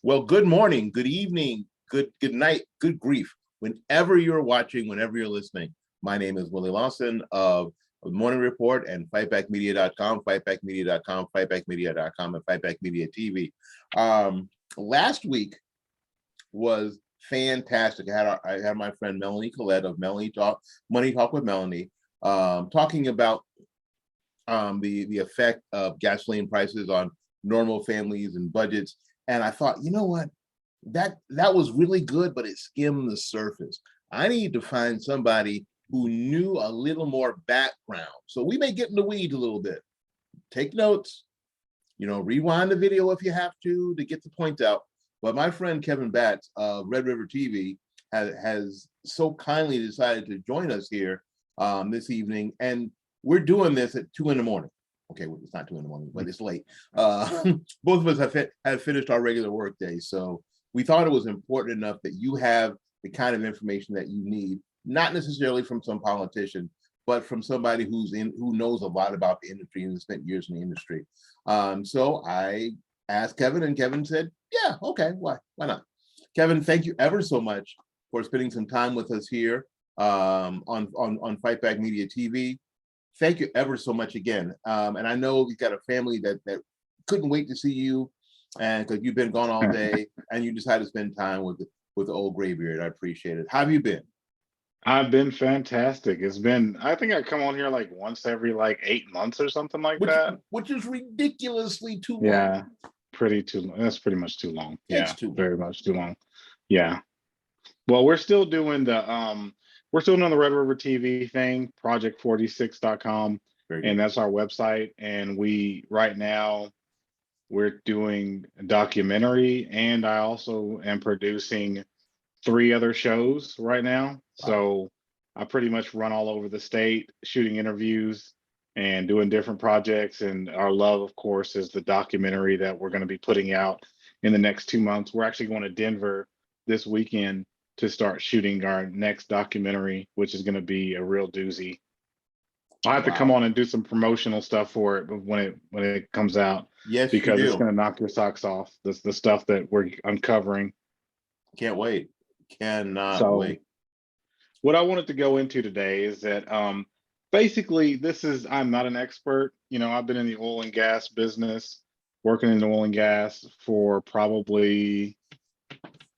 Well, good morning, good evening, good night, good grief. Whenever you're watching, whenever you're listening, my name is Willie Lawson of Morning Report and fightbackmedia.com, fightbackmedia.com, fightbackmedia.com, and Fightback Media TV. Last week was fantastic. I had my friend Melanie Collette of Money Talk with Melanie, talking about the effect of gasoline prices on normal families and budgets. And I thought, you know what, that was really good, but it skimmed the surface. I need to find somebody who knew a little more background. So we may get in the weeds a little bit. Take notes, rewind the video if you have to get the point out. But my friend Kevin Batts of Red River TV has so kindly decided to join us here this evening. And we're doing this at 2 a.m. Okay, well, it's not 2 a.m, but it's late. Both of us have finished our regular work day. So we thought it was important enough that you have the kind of information that you need, not necessarily from some politician, but from somebody who knows a lot about the industry and has spent years in the industry. So I asked Kevin, and Kevin said, yeah, okay, why not? Kevin, thank you ever so much for spending some time with us here on Fightback Media TV. Thank you ever so much again. And I know you've got a family that couldn't wait to see you, and because you've been gone all day and you decided to spend time with the old graybeard. I appreciate it. How have you been? I've been fantastic. I think I come on here like once every like 8 months or something like Which that. which is ridiculously too long. Yeah, pretty too long. That's pretty much too long. It's Yeah, too long. very much too long. Yeah. Well, we're still doing the Red River TV thing, project46.com, Very and good. that's our website. And right now we're doing a documentary, and I also am producing 3 other shows right now. Wow. So I pretty much run all over the state, shooting interviews and doing different projects. And our love, of course, is the documentary that we're going to be putting out in the next 2 months. We're actually going to Denver this weekend to start shooting our next documentary, which is going to be a real doozy. I'll have to come Wow. on and do some promotional stuff for it when it comes out, Yes, you because it's do. going to knock your socks off. The stuff that we're uncovering. Can't wait. Cannot So wait. what I wanted to go into today is that basically I'm not an expert. I've been in the oil and gas business, working in oil and gas for probably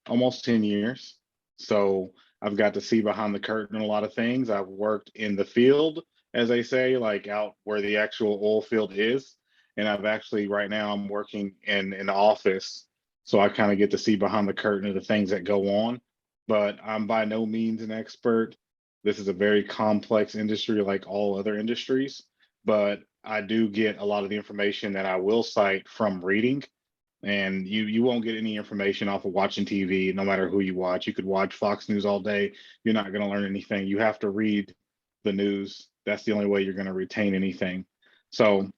almost 10 years. So I've got to see behind the curtain on a lot of things. I've worked in the field, as they say, like out where the actual oil field is. And right now I'm working in the office. So I kind of get to see behind the curtain of the things that go on, but I'm by no means an expert. This is a very complex industry like all other industries, but I do get a lot of the information that I will cite from reading, and you won't get any information off of watching TV, no matter who you watch. You could watch Fox News all day. You're not going to learn anything. You have to read the news. That's the only way you're going to retain anything. So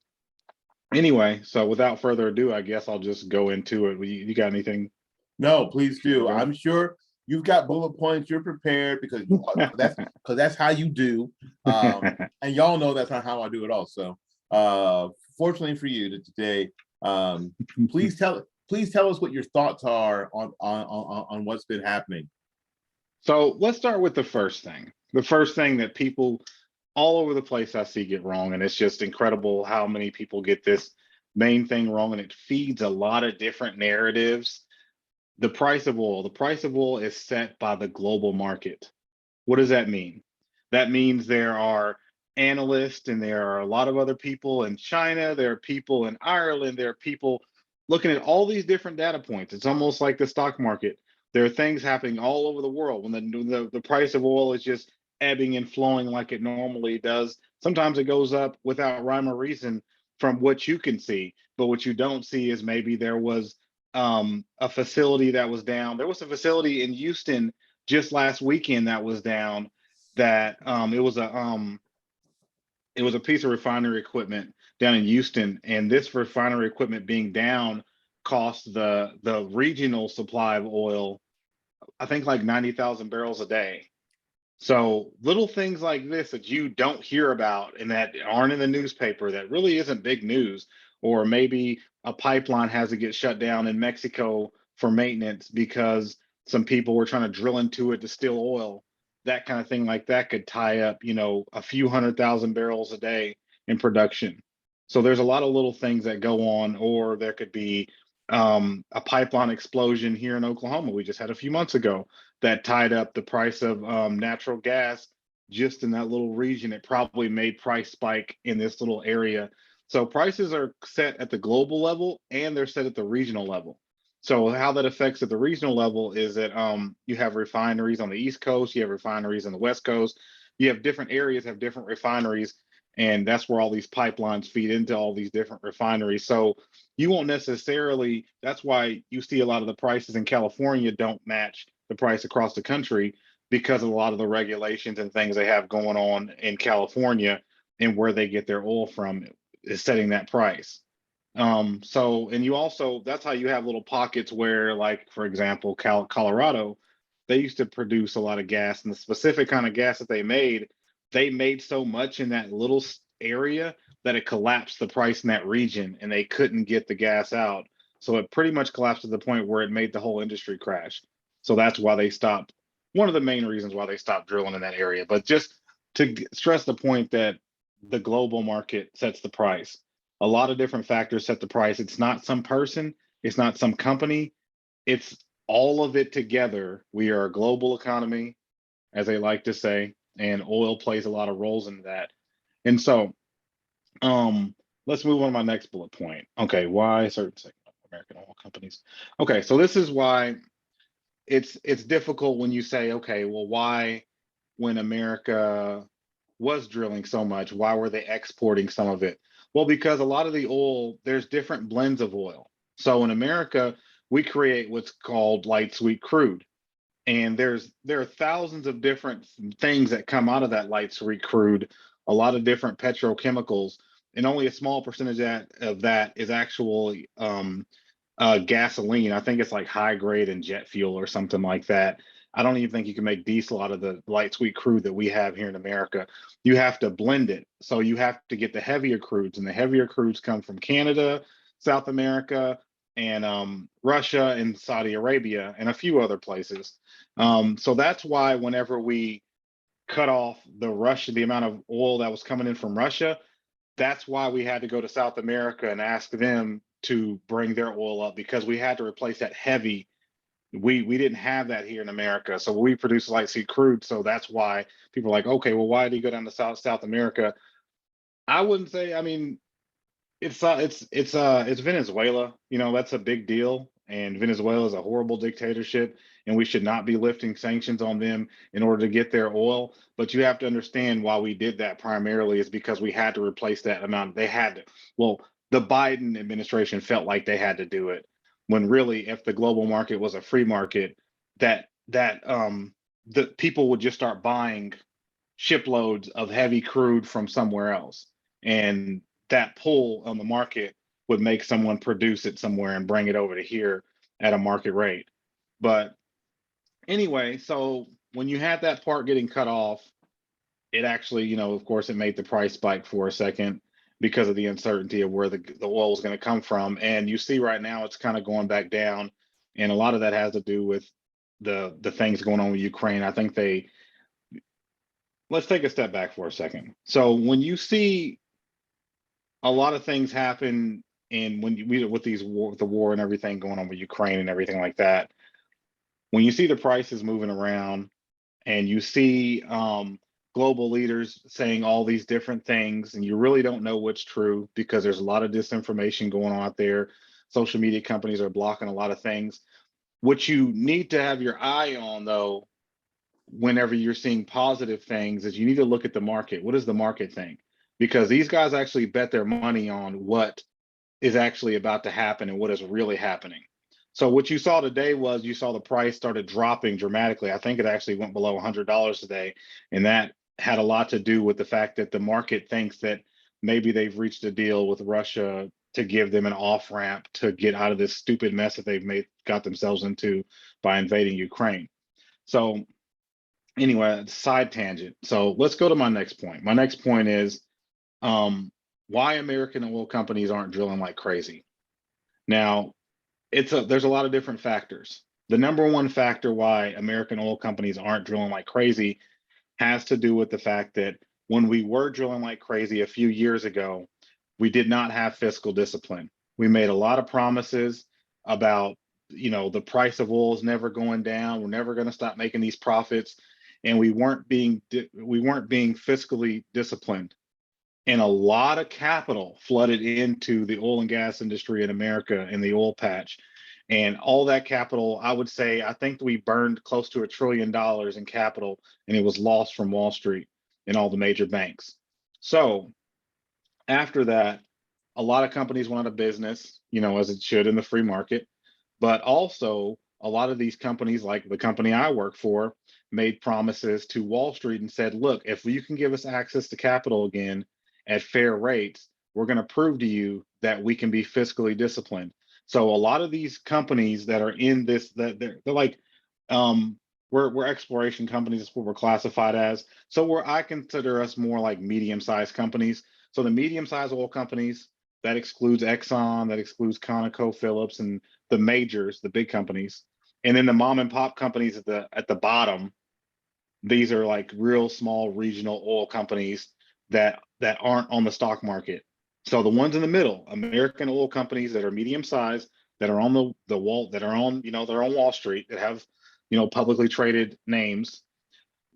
anyway, so without further ado, I guess I'll just go into it. You got anything No, please you want do. to go? I'm sure you've got bullet points. You're prepared because that's how you do. And y'all know that's not how I do it also. Fortunately for you today, please tell us what your thoughts are on what's been happening. So let's start with the first thing. The first thing that people all over the place I see get wrong, and it's just incredible how many people get this main thing wrong, and it feeds a lot of different narratives. The price of oil. The price of oil is set by the global market. What does that mean? That means there are analysts and there are a lot of other people in China, there are people in Ireland, there are people looking at all these different data points. It's almost like the stock market. There are things happening all over the world when the price of oil is just ebbing and flowing like it normally does. Sometimes it goes up without rhyme or reason from what you can see, but what you don't see is maybe there was a facility that was down. There was a facility in Houston just last weekend that was down. That it was a piece of refinery equipment down in Houston, and this refinery equipment being down cost the regional supply of oil, I think, like 90,000 barrels a day. So little things like this that you don't hear about and that aren't in the newspaper, that really isn't big news. Or maybe a pipeline has to get shut down in Mexico for maintenance because some people were trying to drill into it to steal oil. That kind of thing like that could tie up, a few 100,000 barrels a day in production. So there's a lot of little things that go on, or there could be a pipeline explosion here in Oklahoma. We just had a few months ago that tied up the price of natural gas just in that little region. It probably made price spike in this little area. So prices are set at the global level and they're set at the regional level. So how that affects at the regional level is that you have refineries on the East Coast, you have refineries on the West Coast, you have different areas have different refineries, and that's where all these pipelines feed into all these different refineries. So you won't necessarily, that's why you see a lot of the prices in California don't match the price across the country, because of a lot of the regulations and things they have going on in California and where they get their oil from is setting that price. So, and you also, that's how you have little pockets where, like, for example, Colorado, they used to produce a lot of gas, and the specific kind of gas that they made so much in that little area that it collapsed the price in that region and they couldn't get the gas out. So it pretty much collapsed to the point where it made the whole industry crash. So that's why they stopped. One of the main reasons why they stopped drilling in that area. But just to stress the point that the global market sets the price. A lot of different factors set the price. It's not some person, it's not some company, it's all of it together. We are a global economy, as they like to say, and oil plays a lot of roles in that. And so let's move on to my next bullet point. Okay, why certain segment of American oil companies? Okay, so this is why it's difficult when you say, okay, well, why, when America was drilling so much, why were they exporting some of it? Well, because a lot of the oil, there's different blends of oil. So in America, we create what's called light sweet crude. And there are thousands of different things that come out of that light sweet crude, a lot of different petrochemicals, and only a small percentage of that is actually gasoline. I think it's like high grade and jet fuel or something like that. I don't even think you can make diesel out of the light sweet crude that we have here in America. You have to blend it. So you have to get the heavier crudes, and the heavier crudes come from Canada, South America, and Russia and Saudi Arabia and a few other places. So that's why whenever we cut off the amount of oil that was coming in from Russia, that's why we had to go to South America and ask them to bring their oil up, because we had to replace that heavy. We didn't have that here in America, so we produce light sweet crude. So that's why people are like, okay, well, why did he go down to South America? I wouldn't say. I mean, it's Venezuela. That's a big deal, and Venezuela is a horrible dictatorship, and we should not be lifting sanctions on them in order to get their oil. But you have to understand why we did that primarily is because we had to replace that amount. They had to. Well, the Biden administration felt like they had to do it, when really, if the global market was a free market, the people would just start buying shiploads of heavy crude from somewhere else, and that pull on the market would make someone produce it somewhere and bring it over to here at a market rate. But anyway, so when you had that part getting cut off, it actually, of course, it made the price spike for a second because of the uncertainty of where the oil was going to come from. And you see right now it's kind of going back down. And a lot of that has to do with the things going on with Ukraine. I think let's take a step back for a second. So when you see a lot of things happen, and when with the war and everything going on with Ukraine and everything like that, when you see the prices moving around and you see global leaders saying all these different things, and you really don't know what's true because there's a lot of disinformation going on out there. Social media companies are blocking a lot of things. What you need to have your eye on, though, whenever you're seeing positive things, is you need to look at the market. What does the market think? Because these guys actually bet their money on what is actually about to happen and what is really happening. So what you saw today was you saw the price started dropping dramatically. I think it actually went below $100 today. And that had a lot to do with the fact that the market thinks that maybe they've reached a deal with Russia to give them an off ramp to get out of this stupid mess that they've got themselves into by invading Ukraine. So anyway, side tangent. So let's go to my next point. My next point is why American oil companies aren't drilling like crazy. Now, there's a lot of different factors. The number one factor why American oil companies aren't drilling like crazy has to do with the fact that when we were drilling like crazy a few years ago, we did not have fiscal discipline. We made a lot of promises about, the price of oil is never going down. We're never going to stop making these profits, and we weren't being fiscally disciplined. And a lot of capital flooded into the oil and gas industry in America in the oil patch. And all that capital, I think we burned close to $1 trillion in capital, and it was lost from Wall Street and all the major banks. So after that, a lot of companies went out of business, as it should in the free market. But also, a lot of these companies, like the company I work for, made promises to Wall Street and said, look, if you can give us access to capital again at fair rates, we're going to prove to you that we can be fiscally disciplined. So a lot of these companies that are in this, that they're like, we're exploration companies. That's what we're classified as. So I consider us more like medium-sized companies. So the medium-sized oil companies, that excludes Exxon, that excludes ConocoPhillips, and the majors, the big companies. And then the mom and pop companies at the bottom, these are like real small regional oil companies that aren't on the stock market. So the ones in the middle, American oil companies that are medium sized, that are on the wall, that are on, they're on Wall Street, that have, publicly traded names.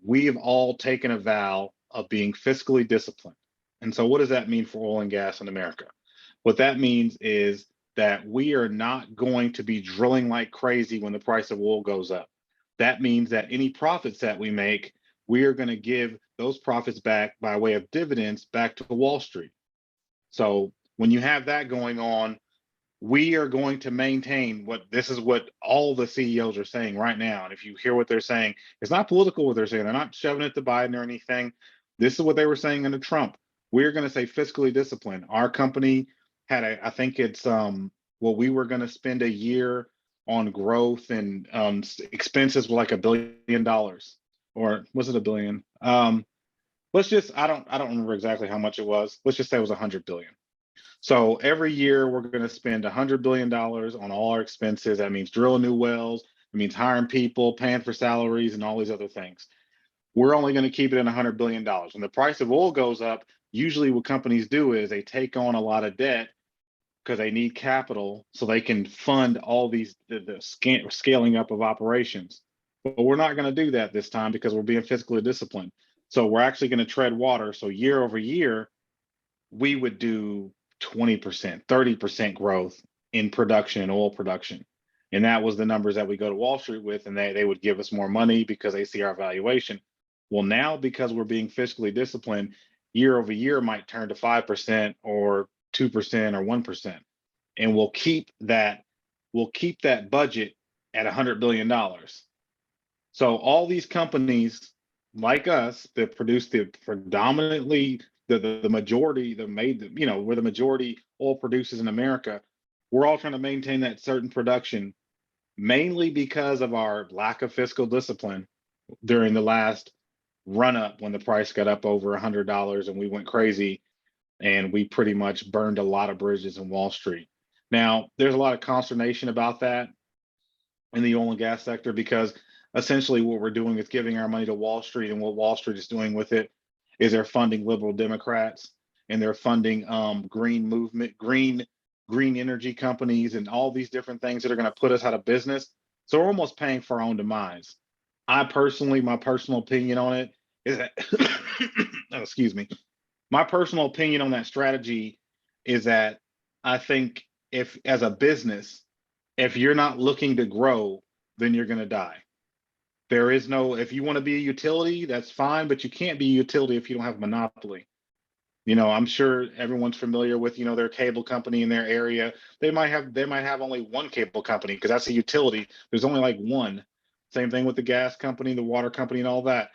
We've all taken a vow of being fiscally disciplined. And so what does that mean for oil and gas in America? What that means is that we are not going to be drilling like crazy when the price of oil goes up. That means that any profits that we make, we are going to give those profits back by way of dividends back to Wall Street. So when you have that going on, we are going to maintain this is what all the CEOs are saying right now. And if you hear what they're saying, it's not political what they're saying. They're not shoving it to Biden or anything. This is what they were saying under Trump. We're going to say fiscally disciplined. Our company had I think it's we were going to spend a year on growth and expenses were like $1 billion, or was it a billion? Let's just I don't remember exactly how much it was. Let's just say it was 100 billion. So every year we're going to spend $100 billion on all our expenses. That means drilling new wells. It means hiring people, paying for salaries, and all these other things. We're only going to keep it in $100 billion. When the price of oil goes up, usually what companies do is they take on a lot of debt because they need capital so they can fund all the scaling up of operations. But we're not going to do that this time because we're being fiscally disciplined. So we're actually going to tread water. So year over year, we would do 20%, 30% growth in production, in oil production. And that was the numbers that we go to Wall Street with, and they would give us more money because they see our valuation. Well, now because we're being fiscally disciplined, year over year might turn to 5% or 2% or 1%. And we'll keep that budget at $100 billion. So all these companies like us that produce the predominantly the majority, we're the majority oil producers in America. We're all trying to maintain that certain production, mainly because of our lack of fiscal discipline during the last run up when the price got up over $100 and we went crazy and we pretty much burned a lot of bridges in Wall Street. Now, there's a lot of consternation about that in the oil and gas sector because essentially what we're doing is giving our money to Wall Street, and what Wall Street is doing with it is they're funding liberal Democrats and they're funding green movement, green energy companies, and all these different things that are going to put us out of business. So we're almost paying for our own demise. My personal opinion on it is that, oh, excuse me, my personal opinion on that strategy is that I think if as a business, if you're not looking to grow, then you're going to die. There is no, if you want to be a utility, that's fine, but you can't be a utility if you don't have a monopoly. I'm sure everyone's familiar with, their cable company in their area. They might have only one cable company because that's a utility. There's only like one. Same thing with the gas company, the water company, and all that.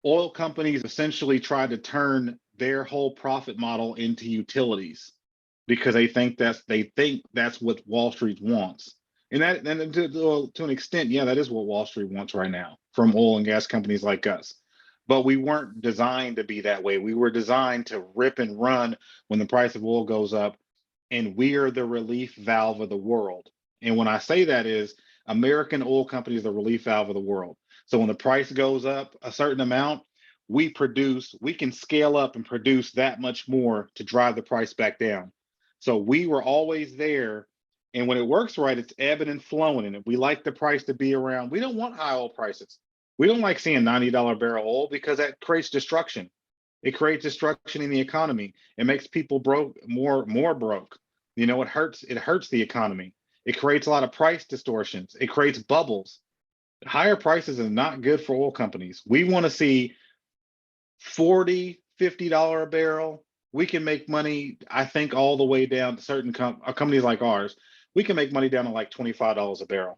Oil companies essentially try to turn their whole profit model into utilities because they think that's what Wall Street wants. And to an extent, yeah, that is what Wall Street wants right now from oil and gas companies like us. But we weren't designed to be that way. We were designed to rip and run when the price of oil goes up, and we are the relief valve of the world. And when I say that is American oil companies, the relief valve of the world. So when the price goes up a certain amount, we can scale up and produce that much more to drive the price back down. So we were always there. And when it works right, it's ebbing and flowing. And we like the price to be around. We don't want high oil prices. We don't like seeing $90 barrel oil because that creates destruction. It creates destruction in the economy. It makes people broke, more broke. It hurts the economy. It creates a lot of price distortions. It creates bubbles. Higher prices are not good for oil companies. We want to see 40, $50 a barrel. We can make money, I think, all the way down to certain companies like ours. We can make money down to like $25 a barrel.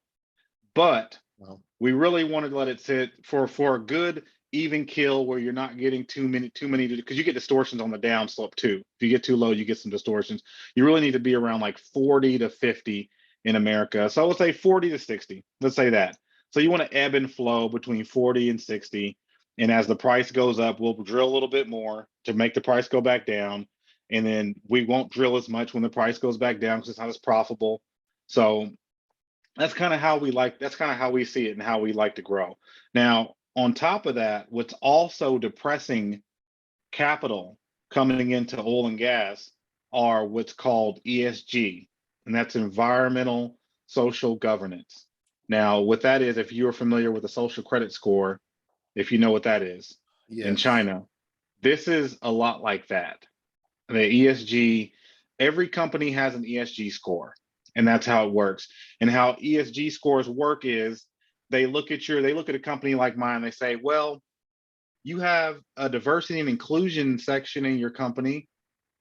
But Well, we really wanted to let it sit for a good even kill where you're not getting too many because you get distortions on the down slope too. If you get too low, you get some distortions. You really need to be around like 40 to 50 in America. So let's say 40 to 60. Let's say that. So you want to ebb and flow between 40 and 60. And as the price goes up, we'll drill a little bit more to make the price go back down. And then we won't drill as much when the price goes back down because it's not as profitable. So that's kind of how we see it and how we like to grow. Now, on top of that, what's also depressing capital coming into oil and gas are what's called ESG, and that's environmental social governance. Now, what that is, if you're familiar with the social credit score, if you know what that is in yes. China, this is a lot like that. The ESG, every company has an ESG score, and that's how it works. And how ESG scores work is they look at a company like mine, they say, well, you have a diversity and inclusion section in your company,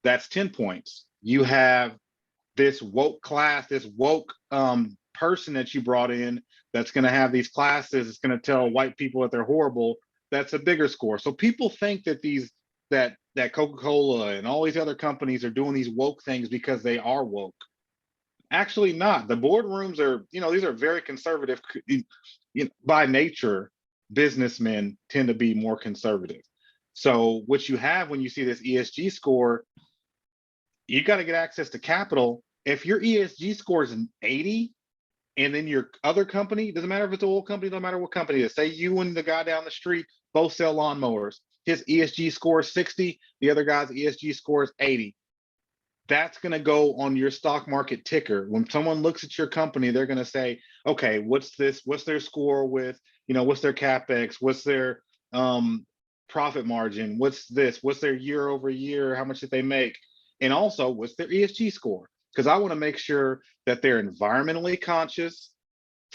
that's 10 points. You have this woke class, this woke person that you brought in that's going to have these classes, it's going to tell white people that they're horrible. That's a bigger score. So people think that that Coca-Cola and all these other companies are doing these woke things because they are woke. Actually, not. The boardrooms are, these are very conservative. By nature, businessmen tend to be more conservative. So what you have when you see this ESG score, you got to get access to capital. If your ESG score is an 80, and then your other company, doesn't matter if it's an oil company, no matter what company it is, say you and the guy down the street both sell lawnmowers. His ESG score is 60, the other guy's ESG score is 80. That's going to go on your stock market ticker. When someone looks at your company, they're going to say, okay, what's this? What's their score with, what's their CapEx? What's their profit margin? What's this? What's their year over year? How much did they make? And also, what's their ESG score? Because I want to make sure that they're environmentally conscious,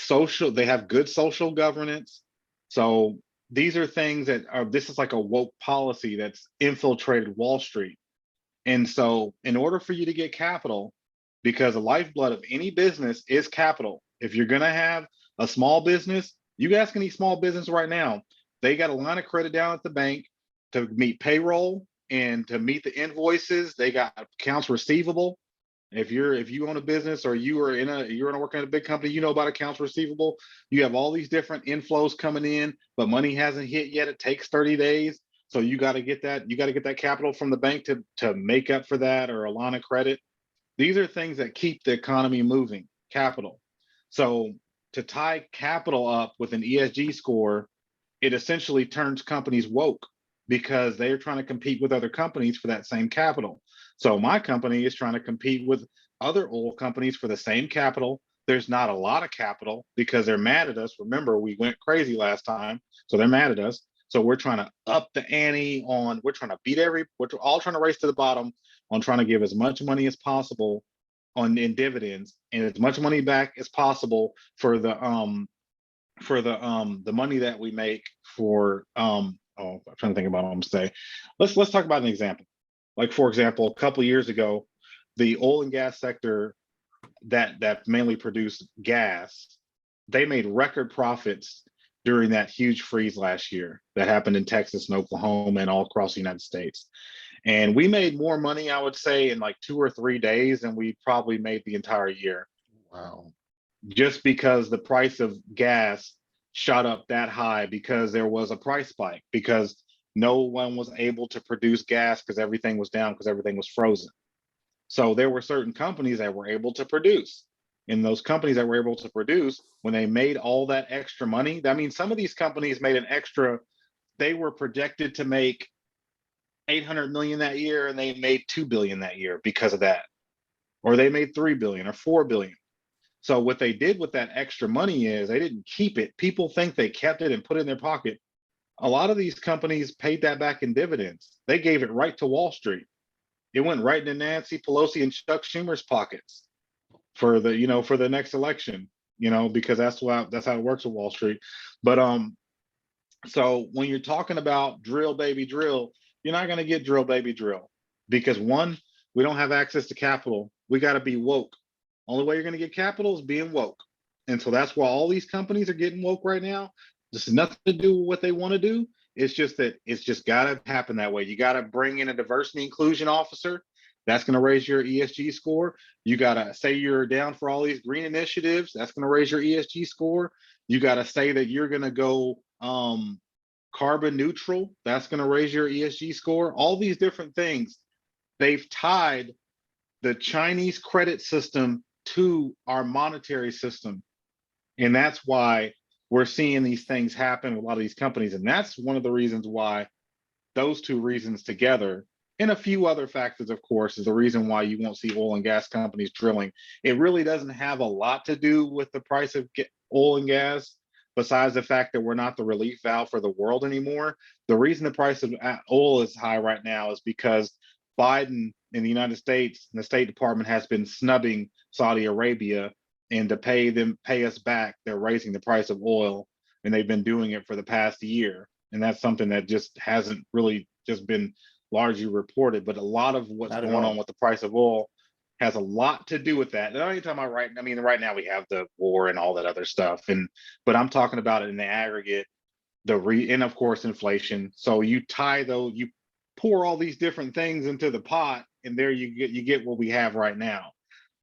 they have good social governance. So these are things this is like a woke policy that's infiltrated Wall Street. And so, in order for you to get capital, because the lifeblood of any business is capital, if you're going to have a small business, you guys can eat small business right now. They got a line of credit down at the bank to meet payroll and to meet the invoices. They got accounts receivable. If you own a business or you're working at a big company, you know about accounts receivable. You have all these different inflows coming in, but money hasn't hit yet. It takes 30 days. So you got to get that capital from the bank to make up for that, or a line of credit. These are things that keep the economy moving, capital. So to tie capital up with an ESG score, it essentially turns companies woke because they're trying to compete with other companies for that same capital. So my company is trying to compete with other oil companies for the same capital. There's not a lot of capital because they're mad at us. Remember, we went crazy last time, so they're mad at us. So we're trying to up the ante we're trying to we're all trying to race to the bottom on trying to give as much money as possible in dividends and as much money back as possible for the money that we make for I'm trying to think about what I'm gonna say. Let's talk about an example. Like, for example, a couple of years ago, the oil and gas sector that mainly produced gas, they made record profits during that huge freeze last year that happened in Texas and Oklahoma and all across the United States. And we made more money, I would say, in like 2 or 3 days than we probably made the entire year, Wow. just because the price of gas shot up that high because there was a price spike, because no one was able to produce gas because everything was down, because everything was frozen. So there were certain companies that were able to produce. And those companies that were able to produce, when they made all that extra money, that means some of these companies made an extra, they were projected to make 800 million that year and they made 2 billion that year because of that. Or they made 3 billion or 4 billion. So what they did with that extra money is they didn't keep it. People think they kept it and put it in their pocket. A lot of these companies paid that back in dividends. They gave it right to Wall Street. It went right into Nancy Pelosi and Chuck Schumer's pockets for the, for the next election, because that's how it works with Wall Street. But so when you're talking about drill baby drill, you're not going to get drill baby drill because one, we don't have access to capital. We got to be woke. Only way you're going to get capital is being woke. And so that's why all these companies are getting woke right now. This has nothing to do with what they want to do. It's just that it's just got to happen that way. You got to bring in a diversity inclusion officer. That's going to raise your ESG score. You got to say you're down for all these green initiatives. That's going to raise your ESG score. You got to say that you're going to go carbon neutral. That's going to raise your ESG score. All these different things. They've tied the Chinese credit system to our monetary system. And that's why we're seeing these things happen with a lot of these companies. And that's one of the reasons why those two reasons together, and a few other factors, of course, is the reason why you won't see oil and gas companies drilling. It really doesn't have a lot to do with the price of oil and gas, besides the fact that we're not the relief valve for the world anymore. The reason the price of oil is high right now is because Biden in the United States and the State Department has been snubbing Saudi Arabia, and to pay us back, they're raising the price of oil, and they've been doing it for the past year. And that's something that just hasn't really just been largely reported, but a lot of what's going on with the price of oil has a lot to do with that. And I'm talking about right now we have the war and all that other stuff, but I'm talking about it in the aggregate, and of course inflation. So you pour all these different things into the pot, and there you get what we have right now.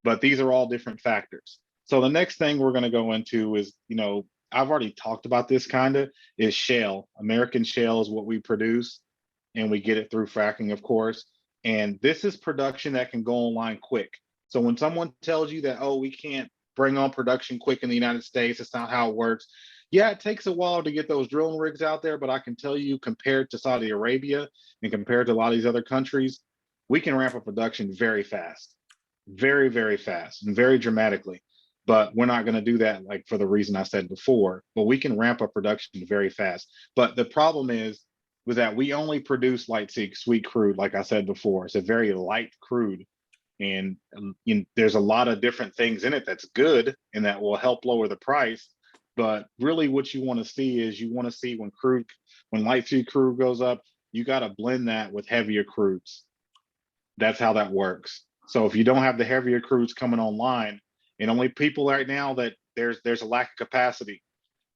But these are all different factors. So the next thing we're going to go into is, I've already talked about this is shale. American shale is what we produce, and we get it through fracking, of course. And this is production that can go online quick. So when someone tells you that, oh, we can't bring on production quick in the United States, that's not how it works. Yeah, it takes a while to get those drilling rigs out there, but I can tell you, compared to Saudi Arabia and compared to a lot of these other countries, we can ramp up production very fast, very, very fast, and very dramatically. But we're not going to do that, like for the reason I said before. But we can ramp up production very fast. But the problem was that we only produce light sweet crude, like I said before. It's a very light crude. And there's a lot of different things in it that's good and that will help lower the price. But really what you want to see is when light sweet crude goes up, you got to blend that with heavier crudes. That's how that works. So if you don't have the heavier crudes coming online, and only people right now that there's a lack of capacity.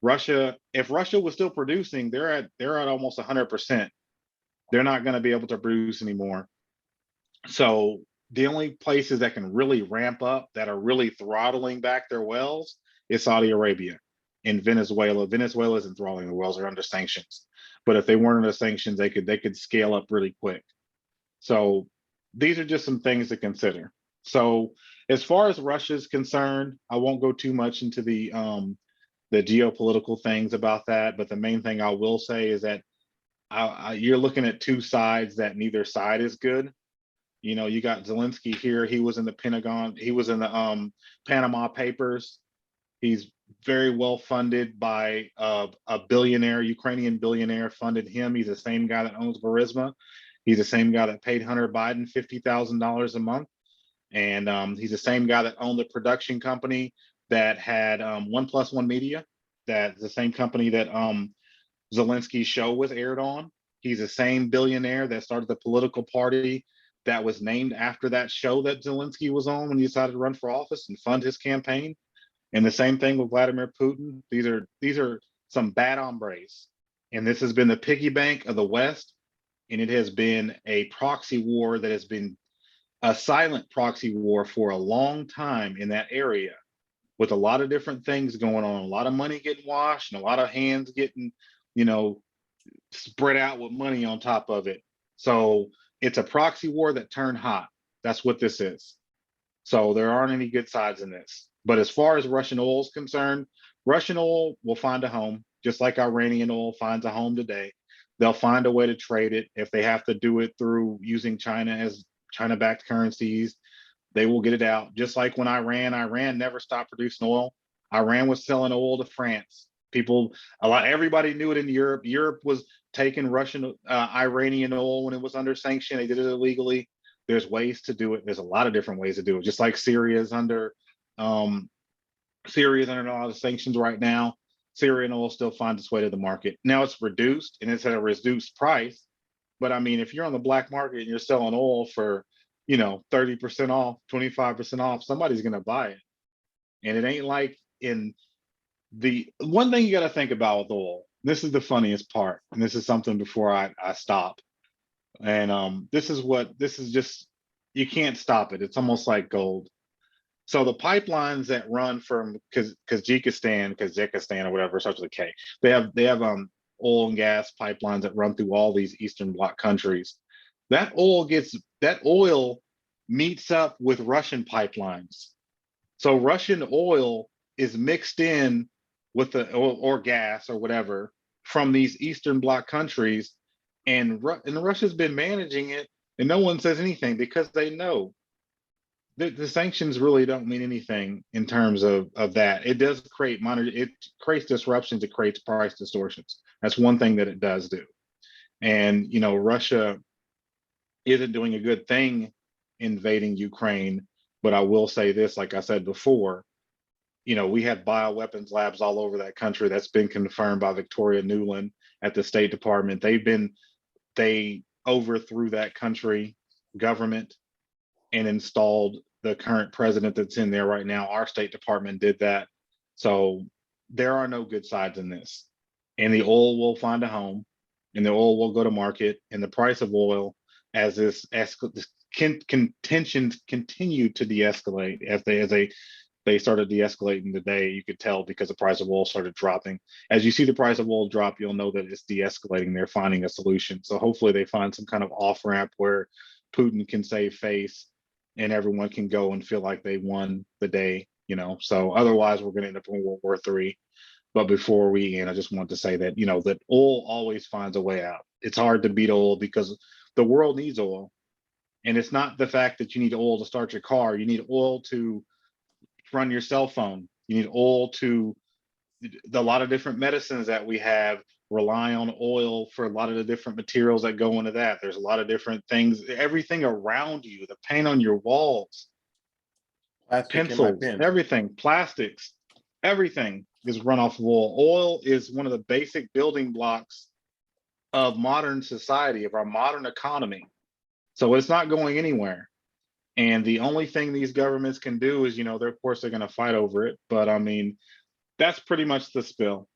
If Russia was still producing, they're at almost 100%. They're not going to be able to produce anymore. So the only places that can really ramp up, that are really throttling back their wells, is Saudi Arabia and Venezuela. Venezuela isn't throttling the wells; they're under sanctions. But if they weren't under sanctions, they could scale up really quick. So these are just some things to consider. So as far as Russia is concerned, I won't go too much into the geopolitical things about that. But the main thing I will say is that you're looking at two sides that neither side is good. You got Zelensky here. He was in the Pentagon. He was in the Panama Papers. He's very well funded by a billionaire, Ukrainian billionaire funded him. He's the same guy that owns Burisma. He's the same guy that paid Hunter Biden $50,000 a month. And he's the same guy that owned the production company that had 1+1 Media. That's the same company that Zelensky's show was aired on. He's the same billionaire that started the political party that was named after that show that Zelensky was on when he decided to run for office and fund his campaign. And the same thing with Vladimir Putin. These are some bad hombres. And this has been the piggy bank of the West. And it has been a proxy war that has been a silent proxy war for a long time in that area, with a lot of different things going on, a lot of money getting washed and a lot of hands getting, spread out with money on top of it. So it's a proxy war that turned hot. That's what this is. So there aren't any good sides in this. But as far as Russian oil is concerned, Russian oil will find a home, just like Iranian oil finds a home today. They'll find a way to trade it. If they have to do it through using China as China-backed currencies, they will get it out. Just like when Iran never stopped producing oil. Iran was selling oil to France. Everybody knew it in Europe. Europe was taking Russian, Iranian oil when it was under sanction. They did it illegally. There's ways to do it. There's a lot of different ways to do it. Just like um, Syria is under a lot of sanctions right now. Syrian oil still finds its way to the market. Now it's reduced and it's at a reduced price. But I mean, if you're on the black market and you're selling oil for, 30% off, 25% off, somebody's going to buy it. And it ain't like in the one thing you got to think about with oil. This is the funniest part. And this is something before I stop. And this is just, you can't stop it. It's almost like gold. So the pipelines that run from Kazakhstan or whatever starts with a K, they have oil and gas pipelines that run through all these Eastern Bloc countries. That oil meets up with Russian pipelines. So Russian oil is mixed in with the or gas or whatever from these Eastern Bloc countries, and Russia's been managing it, and no one says anything because they know the sanctions really don't mean anything in terms of that. It does create it creates disruptions, it creates price distortions. That's one thing that it does do. And Russia isn't doing a good thing invading Ukraine, but I will say this, like I said before, we have bioweapons labs all over that country. That's been confirmed by Victoria Nuland at the State Department. They overthrew that country government and installed the current president that's in there right now. Our State Department did that. So there are no good sides in this. And the oil will find a home, and the oil will go to market, and the price of oil, as this contentions continue to de-escalate, as they started de-escalating today, you could tell because the price of oil started dropping. As you see the price of oil drop, you'll know that it's de-escalating. They're finding a solution. So hopefully they find some kind of off-ramp where Putin can save face and everyone can go and feel like they won the day, So otherwise we're going to end up in World War III. But before we end, I just want to say that, that oil always finds a way out. It's hard to beat oil because the world needs oil. And it's not the fact that you need oil to start your car. You need oil to run your cell phone. You need oil to a lot of different medicines that we have rely on oil for a lot of the different materials that go into that. There's a lot of different things, everything around you, the paint on your walls, Plastic in my pencils, pen. everything, plastics, everything is run off of oil. Oil is one of the basic building blocks of modern society, of our modern economy. So it's not going anywhere. And the only thing these governments can do is, of course, they're going to fight over it. But I mean, that's pretty much the spill.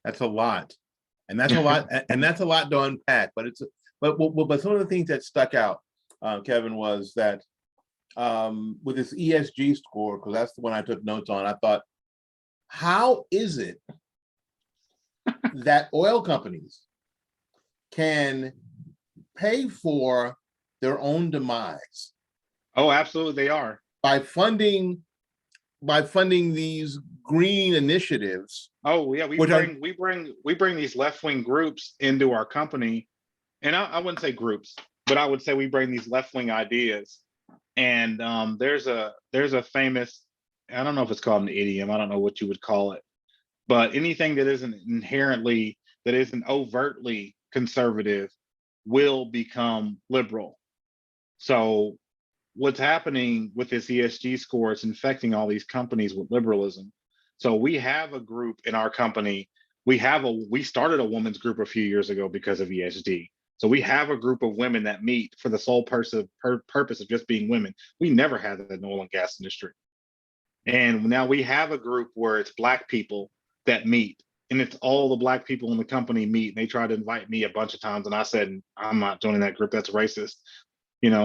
That's a lot, and that's a lot, and that's a lot to unpack. But but some of the things that stuck out, Kevin, was that with this ESG score, because that's the one I took notes on. I thought, how is it that oil companies can pay for their own demise? Oh, absolutely, they are. By funding these green initiatives. Oh yeah, we bring these left-wing groups into our company, and I wouldn't say groups, but I would say we bring these left-wing ideas. And there's a famous, I don't know if it's called an idiom, I don't know what you would call it, but anything that isn't overtly conservative will become liberal. So what's happening with this ESG score, it's infecting all these companies with liberalism. So we have a group in our company. We started a women's group a few years ago because of ESG. So we have a group of women that meet for the sole purpose of just being women. We never had that in the oil and gas industry. And now we have a group where it's Black people that meet, and it's all the Black people in the company meet. And they tried to invite me a bunch of times, and I said, I'm not joining that group. That's racist.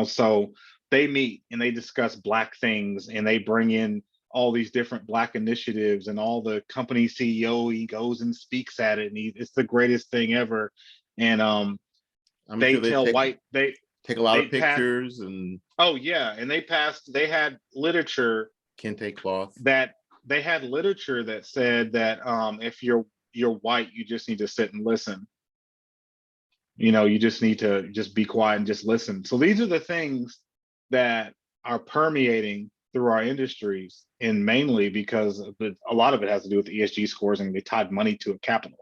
So they meet and they discuss Black things, and they bring in all these different Black initiatives, and all the company CEO, he goes and speaks at it, and it's the greatest thing ever. And they take a lot of pictures. And oh yeah, and they had literature Kente cloth. that they had literature that said that if you're white, you just need to sit and listen. You just need to just be quiet and just listen. So these are the things that are permeating through our industries, and mainly because a lot of it has to do with the ESG scores, and they tied money to a capital.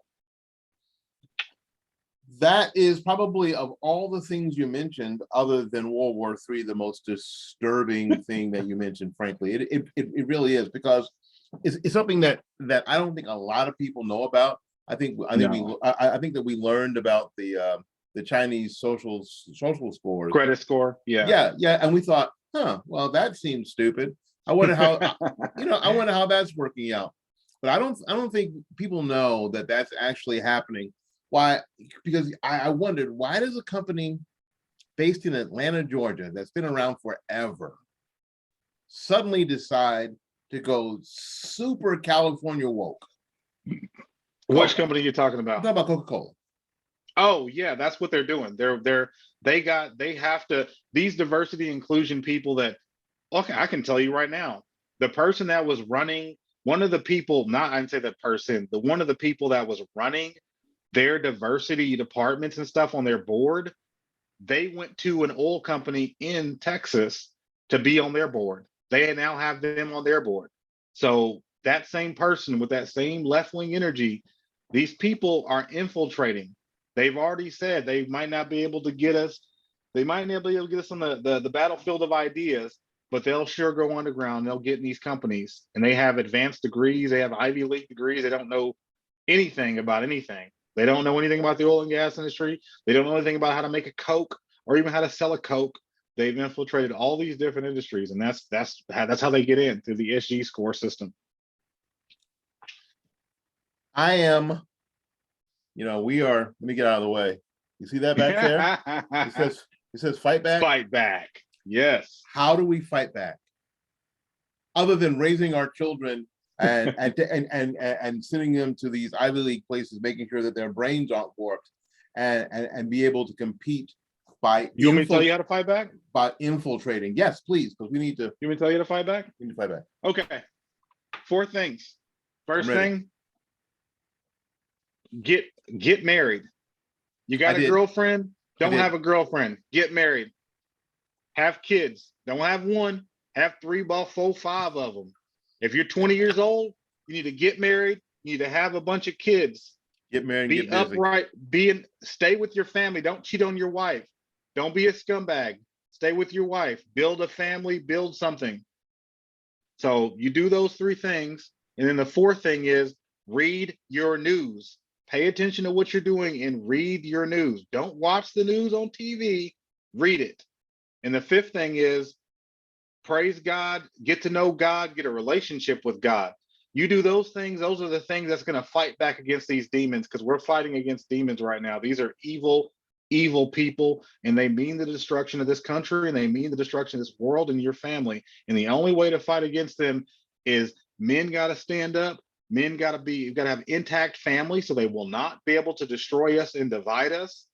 That is probably, of all the things you mentioned, other than World War III, the most disturbing thing that you mentioned. Frankly, it really is, because it's something that I don't think a lot of people know about. I think that we learned about the Chinese social scores, Credit score, yeah, and we thought, well, that seems stupid. I wonder how I wonder how that's working out. But I don't think people know that that's actually happening. Why? Because I wondered, why does a company based in Atlanta, Georgia, that's been around forever, suddenly decide to go super California woke? Which company are you talking about? I'm talking about Coca-Cola. Oh yeah, that's what they're doing. They have to, these diversity inclusion people that, okay, I can tell you right now, the person that was running, one of the people, not I didn't say the person, one of the people that was running their diversity departments and stuff on their board, they went to an oil company in Texas to be on their board. They now have them on their board. So that same person with that same left-wing energy, these people are infiltrating. They've already said they might not be able to get us. They might not be able to get us on the battlefield of ideas, but they'll sure go underground. They'll get in these companies, and they have advanced degrees. They have Ivy League degrees. They don't know anything about anything. They don't know anything about the oil and gas industry. They don't know anything about how to make a Coke or even how to sell a Coke. They've infiltrated all these different industries, and that's how they get in, through the ESG score system. I am, we are, let me get out of the way. You see that back there? It says fight back. Fight back. Yes. How do we fight back? Other than raising our children and sending them to these Ivy League places, making sure that their brains aren't warped, and be able to compete by. You want me to tell you how to fight back? By infiltrating. Yes, please, because we need to. You want me to tell you how to fight back? We need to fight back. Okay. 4 things. First thing, get married. You got a girlfriend? Don't have a girlfriend. Get married. Have kids. Don't have one. Have 3, 4, 5 of them. If you're 20 years old, you need to get married. You need to have a bunch of kids. Get married. Be upright. Stay with your family. Don't cheat on your wife. Don't be a scumbag. Stay with your wife. Build a family. Build something. So you do those 3 things. And then the 4th thing is read your news. Pay attention to what you're doing and read your news. Don't watch the news on TV. Read it. And the 5th thing is praise God, get to know God, get a relationship with God. You do those things, those are the things that's going to fight back against these demons, because we're fighting against demons right now. These are evil, evil people, and they mean the destruction of this country, and they mean the destruction of this world and your family. And the only way to fight against them is men got to stand up. Men got to you've got to have intact families, so they will not be able to destroy us and divide us.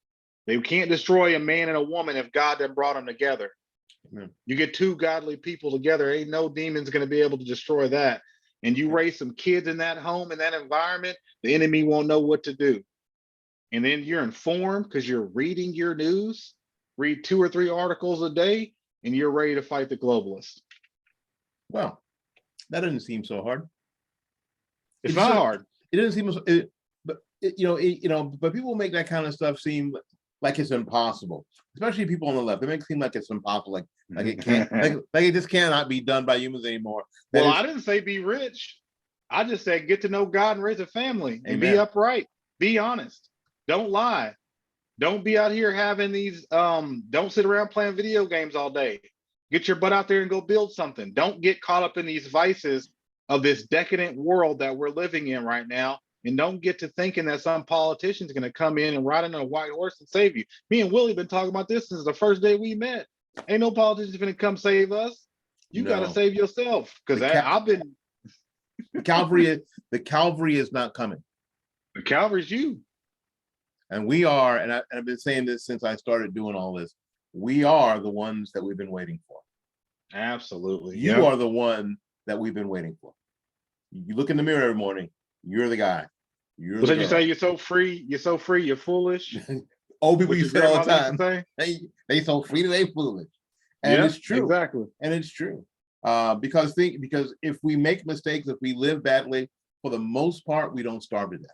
They can't destroy a man and a woman if God done brought them together. You get 2 godly people together, ain't no demon's going to be able to destroy that. And you raise some kids in that home, in that environment, the enemy won't know what to do. And then you're informed because you're reading your news. Read 2 or 3 articles a day, and you're ready to fight the globalists. Well, that doesn't seem so hard. It's not hard. It doesn't seem, but people make that kind of stuff seem like it's impossible, especially people on the left. They make it seem like it's impossible, like it can't, like it just cannot be done by humans anymore. I didn't say be rich. I just said get to know God and raise a family and be upright. Be honest. Don't lie. Don't be out here having these. Don't sit around playing video games all day. Get your butt out there and go build something. Don't get caught up in these vices of this decadent world that we're living in right now. And don't get to thinking that some politician's going to come in and ride on a white horse and save you. Me and Willie been talking about this since the first day we met. Ain't no politician's going to come save us. You got to save yourself, because I've been. The Calvary is not coming. The Calvary's you. And we are, and I've been saying this since I started doing all this. We are the ones that we've been waiting for. Absolutely. You are the one that we've been waiting for. You look in the mirror every morning, you're the guy. You're Was the that you girl. say you're so free, you're foolish? Old people What your used to say all the grandmother used to time. say? They so free, they foolish. And Yeah, it's true. exactly. And it's true. Because if we make mistakes, if we live badly, for the most part, we don't starve to death.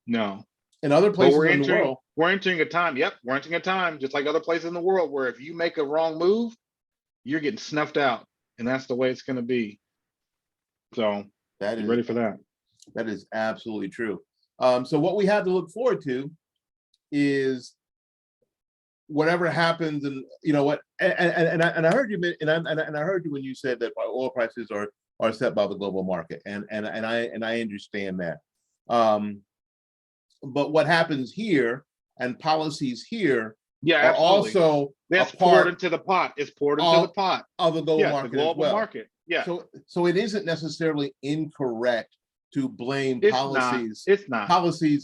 No. In other But places in the world, we're entering a time, yep, we're entering a time, just like other places in the world, where if you make a wrong move, you're getting snuffed out. And that's the way it's gonna be. So that you is ready for that? that is absolutely true. So what we have to look forward to is whatever happens, and you know what, and I heard you, and I heard you when you said that oil prices are set by the global market, and I understand that. But what happens here and policies here Yeah, are absolutely. also a That's poured part into the pot. It's poured into the of, pot. of the global Yeah, the market as global well. market. Yeah, So it isn't necessarily incorrect to blame it's not. policies It's not.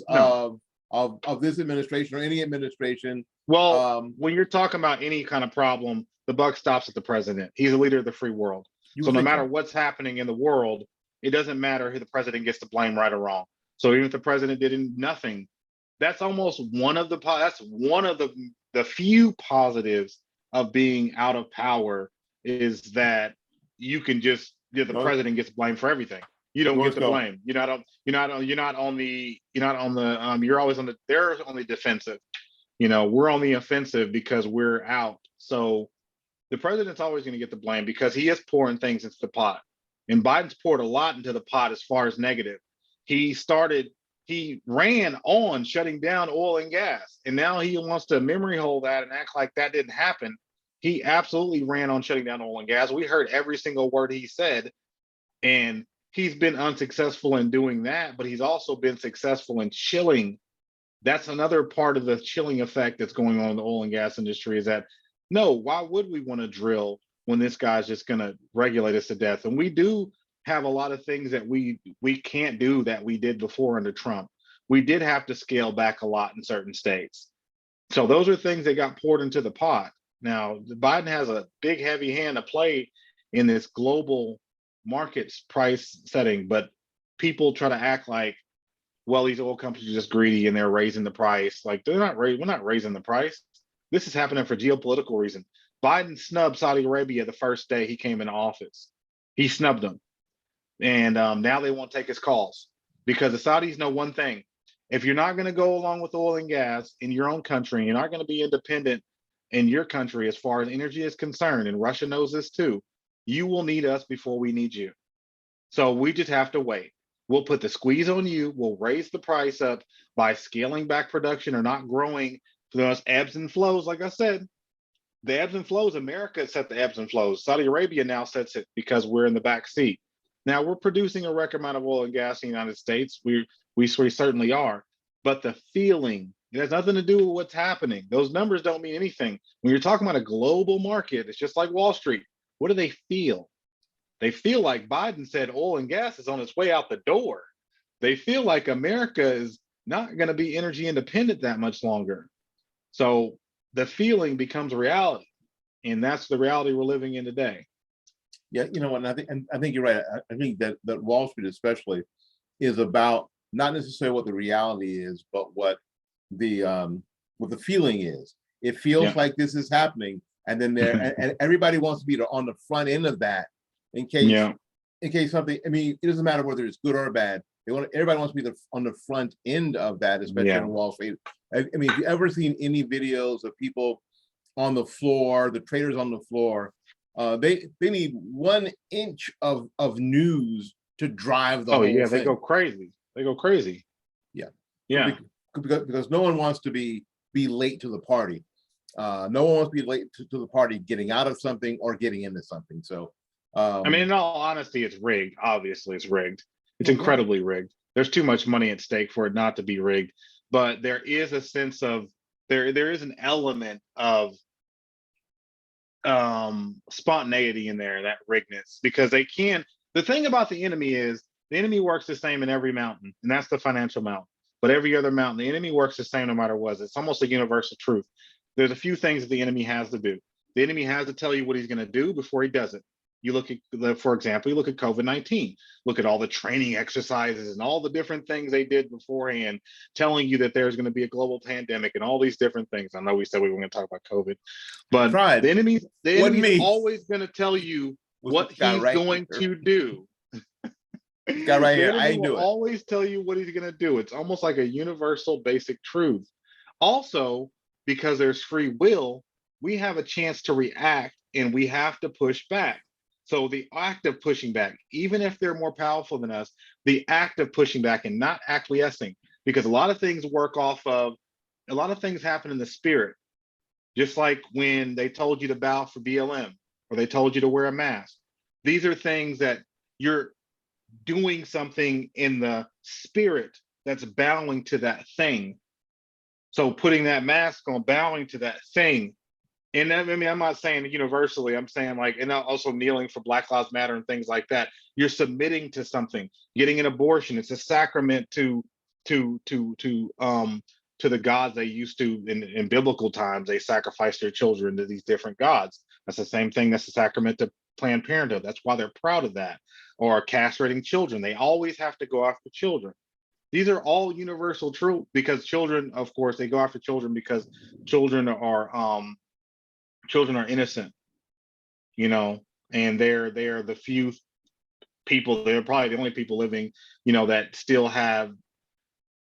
No. of this administration or any administration. Well, Um, when you're talking about any kind of problem, the buck stops at the president. He's the leader of the free world. you So would no think matter so. what's happening in the world, it doesn't matter who the president gets to blame, right or wrong. So even if the president did nothing, that's almost one of the few positives of being out of power, is that you can just, the No, president gets blamed for everything. You don't no, get let's the go. blame. You're always on the, they're on the defensive. We're on the offensive because we're out. So the president's always going to get the blame because he is pouring things into the pot. And Biden's poured a lot into the pot as far as negative. He ran on shutting down oil and gas, and now he wants to memory hole that and act like that didn't happen. He absolutely ran on shutting down oil and gas. We heard every single word he said, and he's been unsuccessful in doing that, but he's also been successful in chilling. That's another part of the chilling effect that's going on in the oil and gas industry, is that, no, why would we want to drill when this guy's just going to regulate us to death? And we do have a lot of things that we can't do that we did before under Trump. We did have to scale back a lot in certain states. So those are things that got poured into the pot. Now, Biden has a big, heavy hand to play in this global markets price setting, but people try to act like, well, these oil companies are just greedy and they're raising the price. Like, we're not raising the price. This is happening for geopolitical reasons. Biden snubbed Saudi Arabia the first day he came into office. He snubbed them. And now they won't take his calls because the Saudis know one thing. If you're not going to go along with oil and gas in your own country, you're not going to be independent in your country as far as energy is concerned, and Russia knows this too, you will need us before we need you. So we just have to wait. We'll put the squeeze on you. We'll raise the price up by scaling back production or not growing. Those ebbs and flows, like I said, the ebbs and flows, America set the ebbs and flows. Saudi Arabia now sets it because we're in the back seat. Now we're producing a record amount of oil and gas in the United States. We certainly are. But the feeling, it has nothing to do with what's happening. Those numbers don't mean anything. When you're talking about a global market, it's just like Wall Street. What do they feel? They feel like Biden said oil and gas is on its way out the door. They feel like America is not going to be energy independent that much longer. So the feeling becomes reality. And that's the reality we're living in today. Yeah, you know what? And I think you're right. I think that Wall Street especially is about not necessarily what the reality is, but what the feeling is. It feels Yeah. like this is happening, and then and everybody wants to be on the front end of that in case something. I mean, it doesn't matter whether it's good or bad. Everybody wants to be on the front end of that, especially on Wall Street. I mean, if you ever seen any videos of people on the floor, the traders on the floor, they need 1 inch of news to drive the whole thing. They go crazy. Yeah. Yeah. Because no one wants to be late to the party. No one wants to be late to the party getting out of something or getting into something. So I mean, in all honesty, it's rigged. Obviously, it's rigged. It's incredibly rigged. There's too much money at stake for it not to be rigged. But there is a sense of there is an element of spontaneity in there, that riggedness, because they can. The thing about the enemy is the enemy works the same in every mountain, and that's the financial mountain. But every other mountain, the enemy works the same no matter what. It's almost a universal truth. There's a few things that the enemy has to do. The enemy has to tell you what he's going to do before he does it. You look at, for example, you look at COVID-19, look at all the training exercises and all the different things they did beforehand, telling you that there's going to be a global pandemic and all these different things. I know we said we were going to talk about COVID, but Tried. the Wasn't enemy's me. always going to tell you Was this what guy he's right going here? to do. This guy right The here. I enemy ain't will do it. always tell you what he's going to do. It's almost like a universal basic truth. Also, because there's free will, we have a chance to react and we have to push back. So the act of pushing back, even if they're more powerful than us, the act of pushing back and not acquiescing, because a lot of things work off of, a lot of things happen in the spirit. Just like when they told you to bow for BLM or they told you to wear a mask. These are things that you're doing something in the spirit that's bowing to that thing. So putting that mask on, bowing to that thing. And I mean, I'm not saying universally, I'm saying like, and also kneeling for Black Lives Matter and things like that. You're submitting to something, getting an abortion. It's a sacrament to the gods they used to in biblical times. They sacrificed their children to these different gods. That's the same thing. That's a sacrament to Planned Parenthood. That's why they're proud of that. Or castrating children. They always have to go after children. These are all universal truth, because children, of course, they go after children because children are innocent, you know, and they're the few people, they're probably the only people living, you know, that still have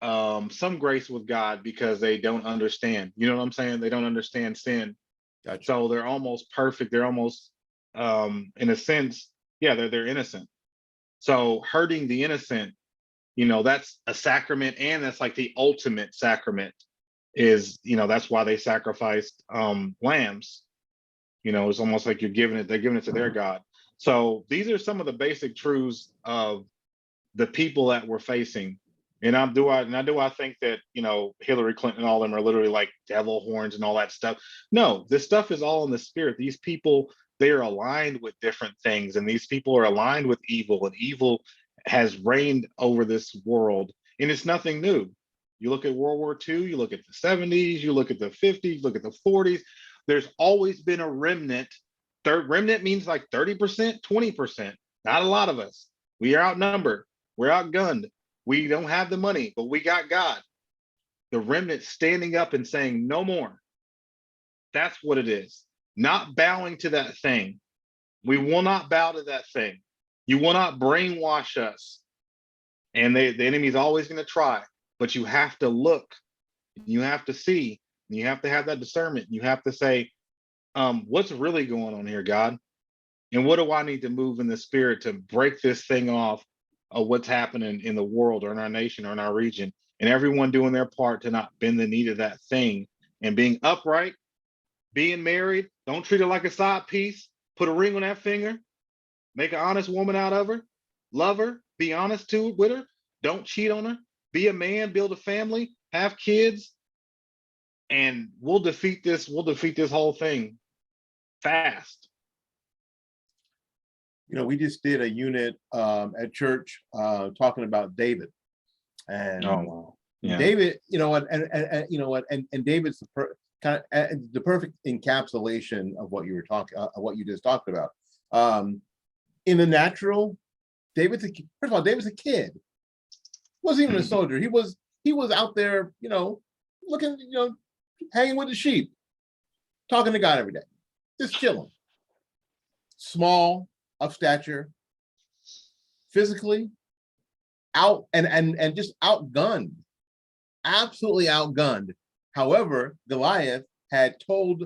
some grace with God, because they don't understand, you know what I'm saying? They don't understand sin. Gotcha. So they're almost perfect. They're almost in a sense, yeah, they're innocent. So hurting the innocent, you know, that's a sacrament, and that's like the ultimate sacrament is, you know, that's why they sacrificed lambs. You know, it's almost like they're giving it to their God. So these are some of the basic truths of the people that we're facing. And I think that, you know, Hillary Clinton and all of them are literally like devil horns and all that stuff. No, this stuff is all in the spirit. These people, they are aligned with different things, and these people are aligned with evil, and evil has reigned over this world, and it's nothing new. You look at World War II, you look at the 70s, you look at the 50s, look at the 40s. There's always been a remnant. Remnant means like 30%, 20%. Not a lot of us. We are outnumbered. We're outgunned. We don't have the money, but we got God. The remnant standing up and saying, no more. That's what it is. Not bowing to that thing. We will not bow to that thing. You will not brainwash us. And the enemy's always going to try, but you have to look, you have to see, you have to have that discernment. You have to say, what's really going on here, God? And what do I need to move in the spirit to break this thing off of what's happening in the world or in our nation or in our region? And everyone doing their part to not bend the knee to that thing, and being upright, being married. Don't treat her like a side piece. Put a ring on that finger. Make an honest woman out of her. Love her. Be honest with her. Don't cheat on her. Be a man. Build a family. Have kids. And we'll defeat this. We'll defeat this whole thing fast. You know, we just did a unit at church talking about David, and Oh wow. Yeah. David, you know what, and you know what, and David's the perfect encapsulation of what you were talking, what you just talked about. In the natural, first of all, David's a kid. Wasn't even a soldier. He was out there, you know, looking, you know, hanging with the sheep, talking to God every day, just chilling. Small, of stature, physically, out and just outgunned, absolutely outgunned. However, Goliath had told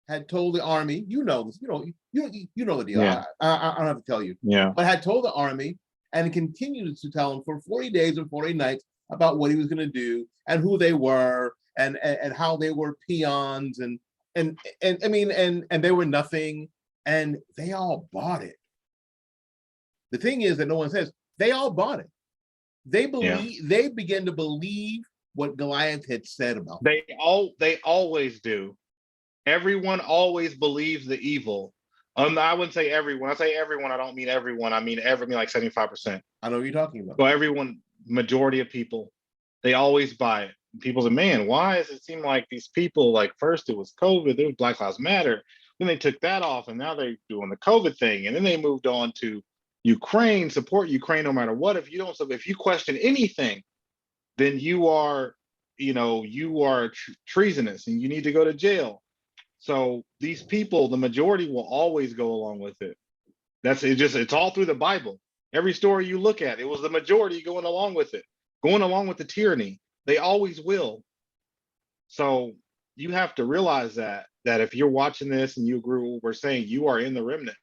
the army, you know this, you know the deal. Yeah. I don't have to tell you. Yeah. But had told the army and continued to tell them for 40 days and 40 nights about what he was going to do and who they were and how they were peons and I mean and they were nothing, and they all bought it. The thing is that no one says, they all bought it. They believe, they began to believe what Goliath had said about them. They always do. Everyone always believes the evil. I wouldn't say everyone. I say everyone. I don't mean everyone. I mean like 75%. I know what you're talking about. So everyone, majority of people, they always buy it. People say, man, why does it seem like these people, like first it was COVID, there was Black Lives Matter. Then they took that off, and now they're doing the COVID thing, and then they moved on to Ukraine, support Ukraine no matter what. If you don't, if you question anything, then you are, you are treasonous, and you need to go to jail. So these people, the majority will always go along with it. It's all through the Bible. Every story you look at, it was the majority going along with it, going along with the tyranny. They always will. So you have to realize that if you're watching this and you agree with what we're saying, you are in the remnant.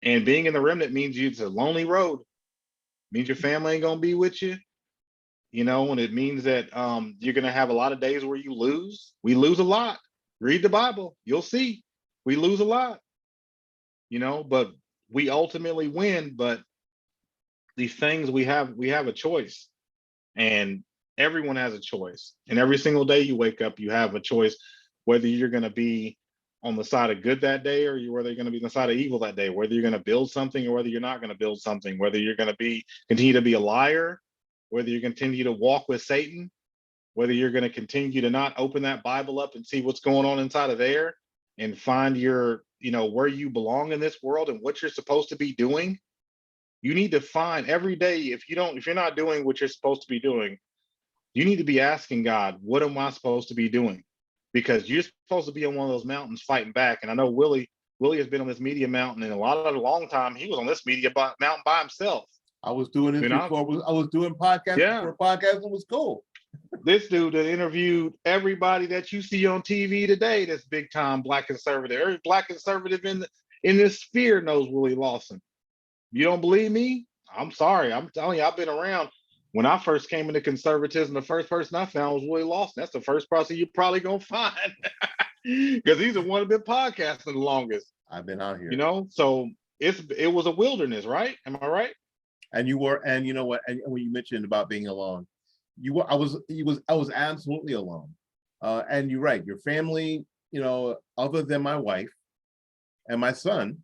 And being in the remnant means it's a lonely road. It means your family ain't gonna be with you. And it means that you're gonna have a lot of days where you lose. We lose a lot. Read the Bible, you'll see. We lose a lot. But we ultimately win. But these things we have a choice. And everyone has a choice. And every single day you wake up, you have a choice whether you're going to be on the side of good that day, or whether you're going to be on the side of evil that day, whether you're going to build something or whether you're not going to build something, whether you're going to continue to be a liar, whether you continue to walk with Satan, whether you're going to continue to not open that Bible up and see what's going on inside of there and find your, where you belong in this world and what you're supposed to be doing. You need to find every day, if you're not doing what you're supposed to be doing, you need to be asking God, what am I supposed to be doing? Because you're supposed to be on one of those mountains fighting back. And I know Willie has been on this media mountain, and a long time he was on this media mountain by himself. I was doing this before. I was doing podcasts before podcasting was cool. This dude that interviewed everybody that you see on TV today, that's big time black conservative. Every black conservative in this sphere knows Willie Lawson. You don't believe me? I'm sorry. I'm telling you, I've been around. When I first came into conservatism, the first person I found was Willie Lawson. That's the first person you're probably gonna find, because he's the one who's been podcasting the longest. I've been out here. So it was a wilderness, right? Am I right? And you were, and you know what? And when you mentioned about being alone, I was absolutely alone. And you're right. Your family, other than my wife and my son,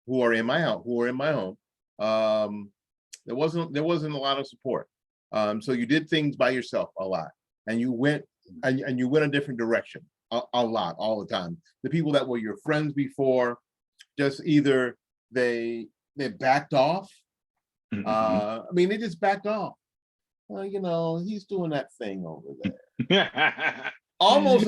who are in my home, there wasn't a lot of support. So you did things by yourself a lot, and you went a different direction a lot, all the time. The people that were your friends before, just either they backed off. They just backed off. Well, he's doing that thing over there. almost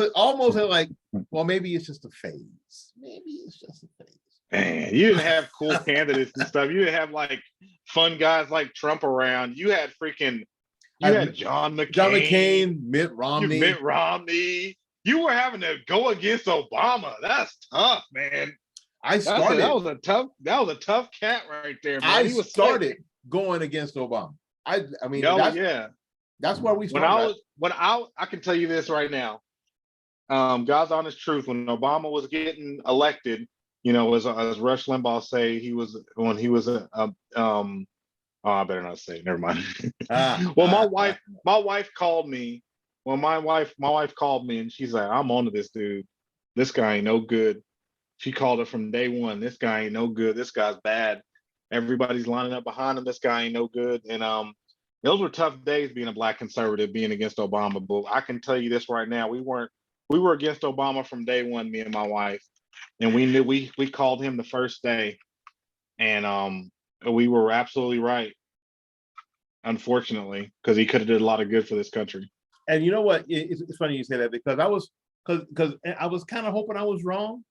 like, well, maybe it's just a phase. Maybe it's just a phase. Man, you didn't have cool candidates and stuff. You didn't have like fun guys like Trump around. You had John McCain, Mitt Romney. You were having to go against Obama. That's tough, man. That was a tough cat right there, man. I started going against Obama. That's where we started. I can tell you this right now. God's honest truth, when Obama was getting elected, as Rush Limbaugh say, I better not say it. Never mind. Well, my wife called me. Well, my wife called me, and she's like, I'm onto this dude. This guy ain't no good. She called it from day one. This guy ain't no good. This guy's bad. Everybody's lining up behind him. This guy ain't no good. And those were tough days being a black conservative, being against Obama. But I can tell you this right now, we were against Obama from day one, me and my wife. And we knew we called him the first day, and we were absolutely right. Unfortunately, because he could have did a lot of good for this country. And you know what? It's funny you say that, because I was kind of hoping I was wrong,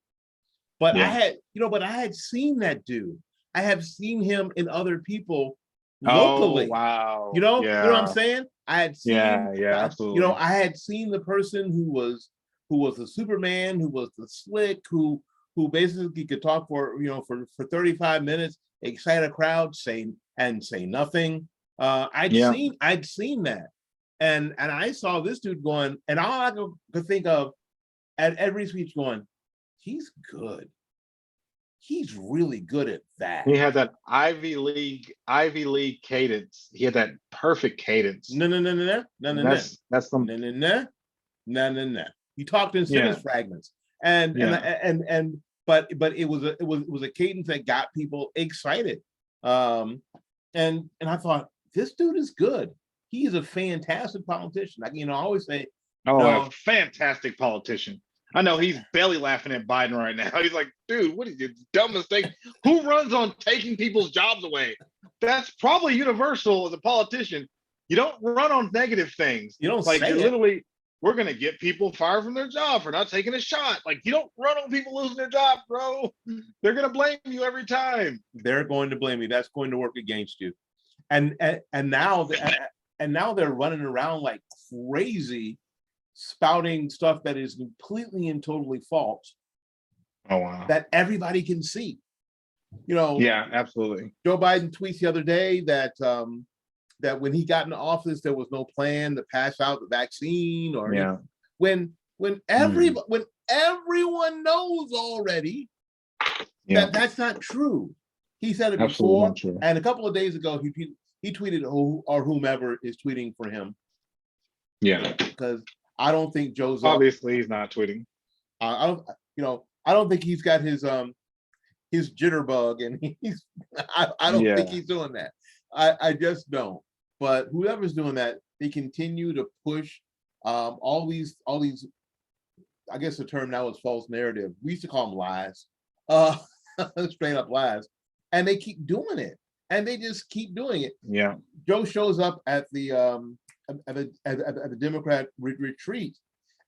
but I had seen that dude. I have seen him in other people locally. Oh, wow. You know what I'm saying? I had seen. Yeah, absolutely. I had seen the person who was the Superman, who was the slick, who basically could talk for 35 minutes, excite a crowd, say nothing. I'd seen that, and I saw this dude going, and all I could think of at every speech going, he's good. He's really good at that. He had that Ivy League cadence. He had that perfect cadence. No. That's some. No. He talked in sentence fragments, but it was a cadence that got people excited. And I thought, this dude is good. He is a fantastic politician. I always say, a fantastic politician. I know he's belly laughing at Biden right now. He's like, dude, what is your dumb mistake? Who runs on taking people's jobs away? That's probably universal as a politician. You don't run on negative things. You don't Like say you're it. literally, we're gonna get people fired from their job for not taking a shot. Like you don't run on people losing their job, bro. They're gonna blame you every time. They're going to blame you. That's going to work against you. And now and now they're running around like crazy, spouting stuff that is completely and totally false Oh wow. that everybody can see. You know, Yeah, absolutely. Joe Biden tweets the other day that that when he got in office, there was no plan to pass out the vaccine or Yeah. when Mm. when everyone knows already Yeah. that that's not true. He said it Absolutely before, not true. and a couple of days ago he tweeted who or whomever is tweeting for him Yeah. because I don't think Joe's up. Obviously, he's not tweeting. I don't, you know, I don't think he's got his jitterbug, and I don't think Yeah. he's doing that. I just don't. But whoever's doing that, they continue to push all these. I guess the term now is false narrative. We used to call them lies, uh, straight up lies, and they keep doing it, and they just keep doing it. Yeah. Joe shows up at the Democrat retreat,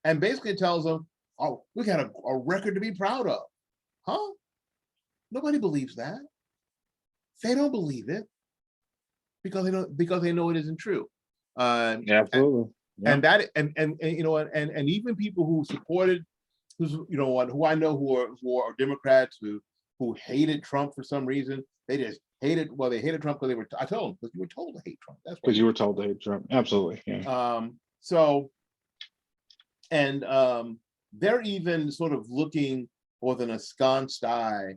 and basically tells them, "Oh, we got a record to be proud of." Huh? Nobody believes that. They don't believe it because they know it isn't true. Absolutely. Yeah. And that and you know and even people who supported, who's you know what who I know who are Democrats who hated Trump for some reason. They just hated they hated Trump because they were I told them because you were told to hate Trump. That's why Because you were told to hate Trump. Absolutely. Yeah. so and they're even sort of looking with an askance eye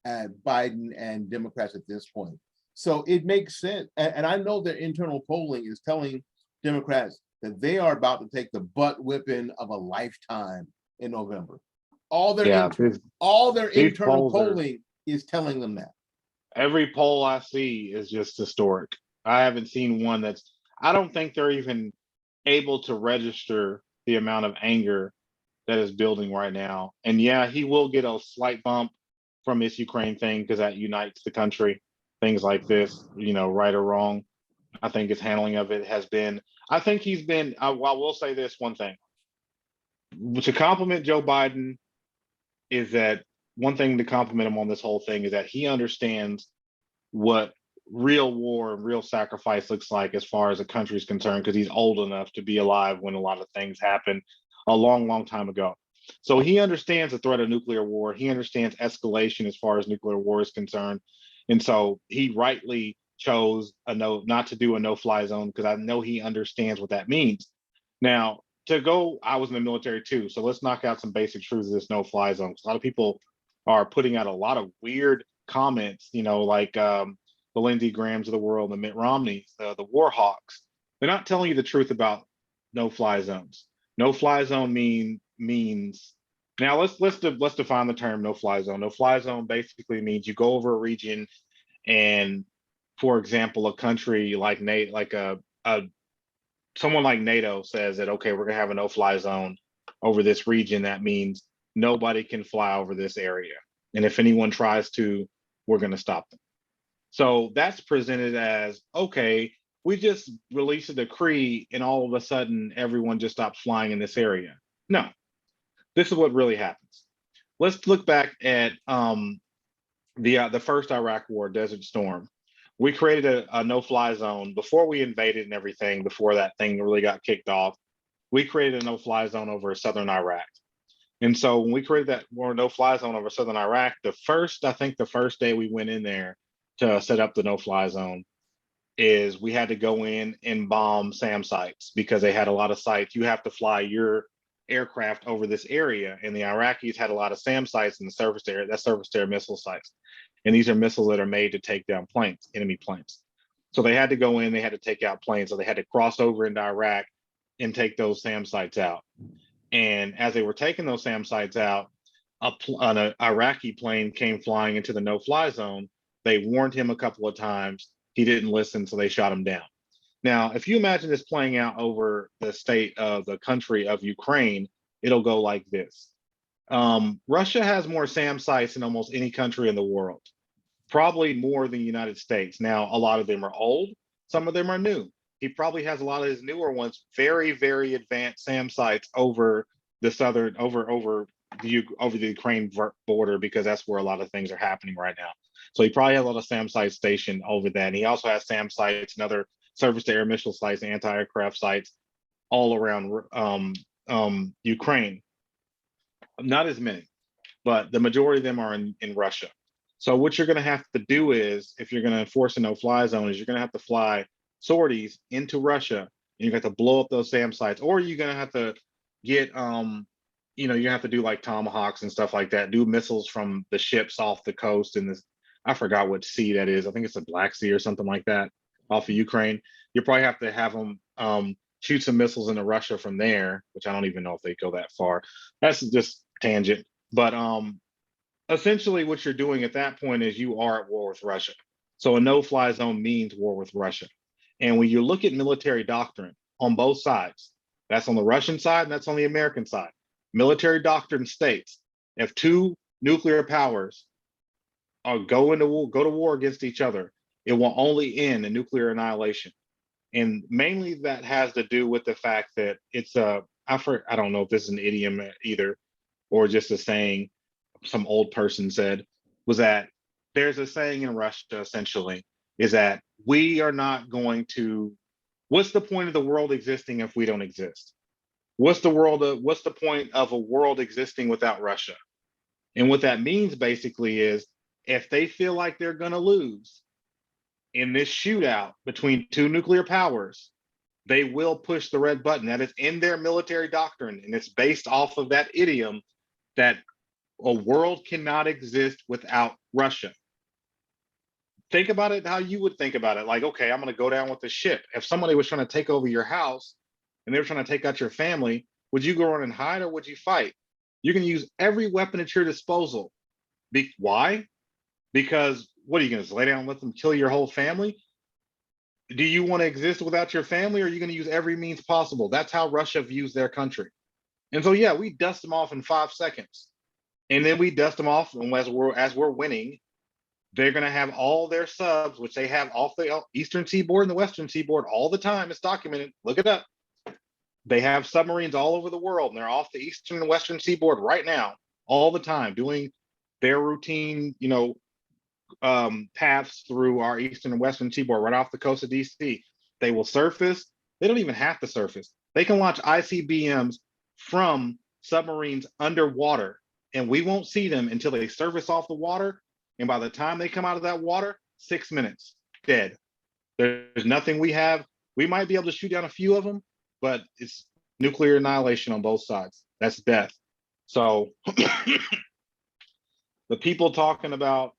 at Biden and Democrats at this point. So it makes sense. And I know their internal polling is telling Democrats that they are about to take the butt whipping of a lifetime in November. All their Yeah. all their These internal polls are, polling is telling them that. every poll I see is just historic. I haven't seen one that's, I don't think they're even able to register the amount of anger that is building right now. And yeah, he will get a slight bump from this Ukraine thing because that unites the country. Things like this, you know, right or wrong. I think his handling of it has been, I think he's been, I will say this one thing. To compliment Joe Biden is that one thing to compliment him on this whole thing is that he understands what real war and real sacrifice looks like as far as a country is concerned because he's old enough to be alive when a lot of things happened a long, long time ago. So he understands the threat of nuclear war. He understands escalation as far as nuclear war is concerned. And so he rightly chose not to do a no-fly zone because I know he understands what that means. Now, I was in the military too. So let's knock out some basic truths of this no-fly zone. A lot of people are putting out a lot of weird comments, you know, like the Lindsey Grahams of the world, the Mitt Romneys, the war hawks. They're not telling you the truth about no-fly zones. No-fly zone means now let's define the term no-fly zone. No-fly zone basically means you go over a region, and for example, a country like someone like NATO says that okay, we're gonna have a no-fly zone over this region. That means nobody can fly over this area, and if anyone tries to, we're gonna stop them. So that's presented as okay, we just released a decree, and all of a sudden everyone just stops flying in this area. No, this is what really happens. Let's look back at the first Iraq War, Desert Storm. We created a no-fly zone before we invaded and everything. Before that thing really got kicked off, we created a no-fly zone over southern Iraq. And so when we created that no-fly zone over southern Iraq, the first day we went in there to set up the no-fly zone is we had to go in and bomb SAM sites because they had a lot of sites. You have to fly your aircraft over this area, and the Iraqis had a lot of SAM sites in the surface area. That's surface to air missile sites, and these are missiles that are made to take down planes, enemy planes. So they had to go in, they had to take out planes, so they had to cross over into Iraq and take those SAM sites out. And as they were taking those SAM sites out, an Iraqi plane came flying into the no-fly zone. They warned him a couple of times. He didn't listen, so they shot him down. Now, if you imagine this playing out over the state of the country of Ukraine, it'll go like this. Russia has more SAM sites than almost any country in the world, probably more than the United States. Now, a lot of them are old, some of them are new. He probably has a lot of his newer ones, very, very advanced SAM sites over the southern, over the Ukraine border, because that's where a lot of things are happening right now. So he probably has a lot of SAM sites stationed over that. And he also has SAM sites and other surface to air missile sites, anti-aircraft sites all around Ukraine. Not as many, but the majority of them are in Russia. So what you're going to have to do is, if you're going to enforce a no-fly zone, is you're going to have to fly sorties into Russia, and you have to blow up those SAM sites, or you're going to have to get, you have to do like tomahawks and stuff like that, do missiles from the ships off the coast in this, I forgot what sea that is. I think it's the Black Sea or something like that, off of Ukraine. You probably have to have them shoot some missiles into Russia from there, which I don't even know if they go that far. That's just tangent. But essentially what you're doing at that point is you are at war with Russia. So a no-fly zone means war with Russia. And when you look at military doctrine on both sides, that's on the Russian side and that's on the American side. Military doctrine states if two nuclear powers go to war against each other, it will only end in nuclear annihilation. And mainly that has to do with the fact that it's I don't know if this is an idiom either, or just a saying some old person said, was that there's a saying in Russia essentially is that we are not going to, what's the point of the world existing if we don't exist? What's the point of a world existing without Russia? And what that means basically is if they feel like they're going to lose in this shootout between two nuclear powers, they will push the red button. That is in their military doctrine, and it's based off of that idiom that a world cannot exist without Russia. Think about it how you would think about it. Like, okay, I'm going to go down with the ship. If somebody was trying to take over your house and they were trying to take out your family, would you go run and hide or would you fight? You can use every weapon at your disposal. Why? Because what are you going to lay down and let them kill your whole family? Do you want to exist without your family, or are you going to use every means possible? That's how Russia views their country. And so, yeah, we dust them off in 5 seconds. And then we dust them off, and as we're winning, they're going to have all their subs, which they have off the eastern seaboard and the western seaboard all the time. It's documented. Look it up. They have submarines all over the world, and they're off the eastern and western seaboard right now, all the time, doing their routine, paths through our eastern and western seaboard, right off the coast of DC. They will surface. They don't even have to surface. They can launch ICBMs from submarines underwater, and we won't see them until they surface off the water. And by the time they come out of that water, 6 minutes, dead. There's nothing we have. We might be able to shoot down a few of them, but it's nuclear annihilation on both sides. That's death. So the people talking about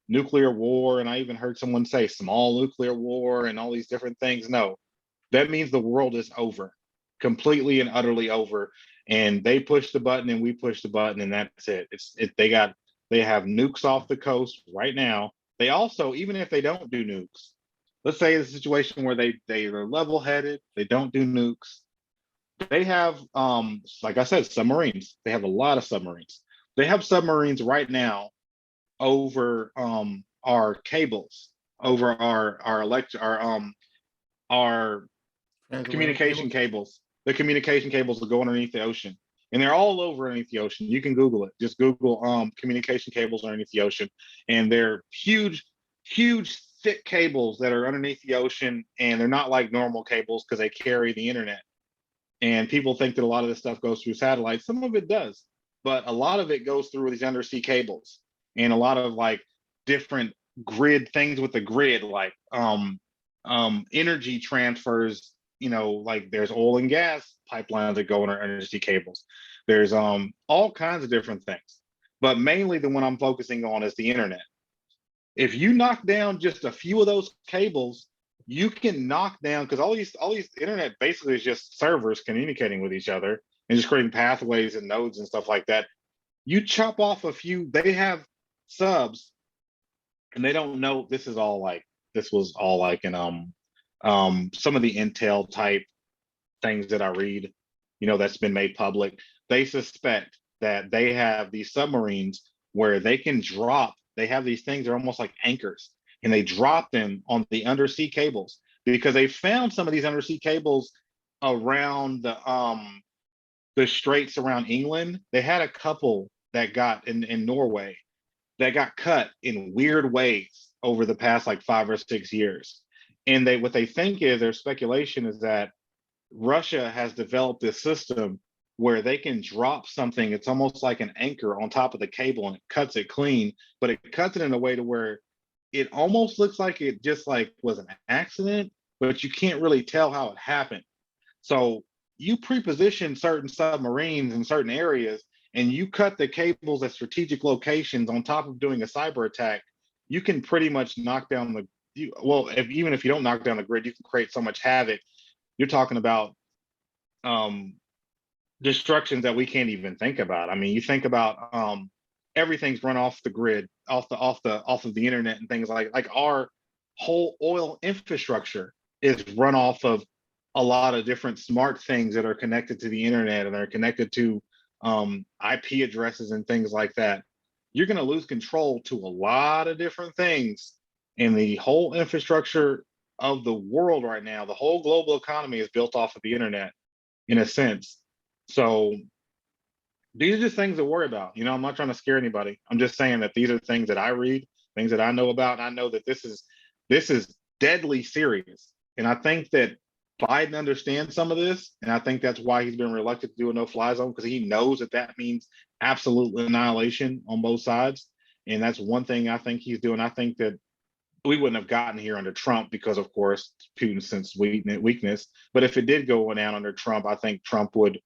nuclear war, and I even heard someone say small nuclear war and all these different things. No, that means the world is over, completely and utterly over. And they push the button and we push the button, and that's it. They have nukes off the coast right now. They also, even if they don't do nukes, let's say it's a situation where they are level-headed, they don't do nukes. They have, like I said, submarines. They have a lot of submarines. They have submarines right now over our cables, over our communication cables. The communication cables that go underneath the ocean, and they're all over underneath the ocean. You can Google it. Just Google communication cables underneath the ocean, and they're huge, huge, thick cables that are underneath the ocean, and they're not like normal cables because they carry the internet. And people think that a lot of this stuff goes through satellites. Some of it does, but a lot of it goes through these undersea cables, and a lot of like different grid things with the grid, like energy transfers. Like there's oil and gas pipelines that go under undersea cables. There's all kinds of different things, but mainly the one I'm focusing on is the internet. If you knock down just a few of those cables, you can knock down, because all these internet basically is just servers communicating with each other and just creating pathways and nodes and stuff like that. You chop off a few, they have subs, and they don't know this was all like in some of the intel type things that I read, that's been made public. They suspect that they have these submarines where they can drop, they have these things, they're almost like anchors, and they drop them on the undersea cables because they found some of these undersea cables around the straits around England. They had a couple that got in Norway that got cut in weird ways over the past like 5 or 6 years. And they what they think is their speculation is that Russia has developed this system where they can drop something. It's almost like an anchor on top of the cable and it cuts it clean, but it cuts it in a way to where it almost looks like it just like was an accident, but you can't really tell how it happened. So you pre-position certain submarines in certain areas and you cut the cables at strategic locations on top of doing a cyber attack, you can pretty much knock down well, even if you don't knock down the grid, you can create so much havoc. You're talking about um, destructions that we can't even think about. I mean, you think about everything's run off the grid, off of the internet and things like our whole oil infrastructure is run off of a lot of different smart things that are connected to the internet and are connected to IP addresses and things like that. You're going to lose control to a lot of different things, and the whole infrastructure of the world right now, the whole global economy is built off of the internet in a sense. So these are just things to worry about. You know, I'm not trying to scare anybody. I'm just saying that these are things that I read, things that I know about, and I know that this is deadly serious. And I think that Biden understands some of this, and I think that's why he's been reluctant to do a no-fly zone because he knows that that means absolute annihilation on both sides. And that's one thing I think he's doing. I think that we wouldn't have gotten here under Trump because, of course, Putin sensed weakness. But if it did go down under Trump, I think Trump would,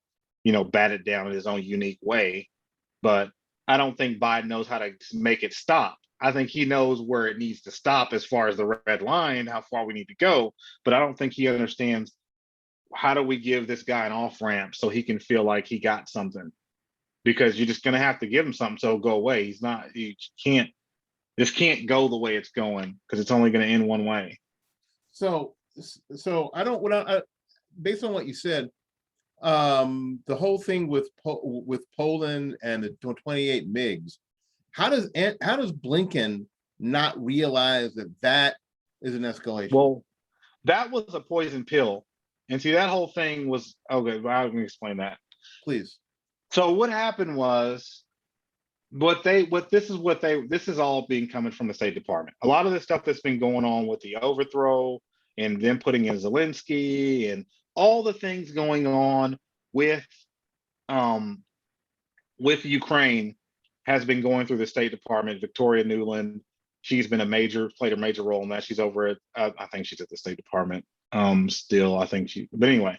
bat it down in his own unique way. But I don't think Biden knows how to make it stop. I think he knows where it needs to stop as far as the red line, how far we need to go. But I don't think he understands how do we give this guy an off ramp so he can feel like he got something, because you're just going to have to give him something so it'll go away. He can't, this can't go the way it's going because it's only going to end one way. So I don't, based on what you said, the whole thing with Poland and the 28 MiGs, how does Blinken not realize that is an escalation? Well, that was a poison pill. And see, that whole thing was, okay, well, let me explain that. Please. So what happened was, this is all being coming from the State Department. A lot of the stuff that's been going on with the overthrow and then putting in Zelensky and all the things going on with Ukraine has been going through the State Department. Victoria Nuland, she's played a major role in that. She's over at, I think she's at the State Department still. But anyway,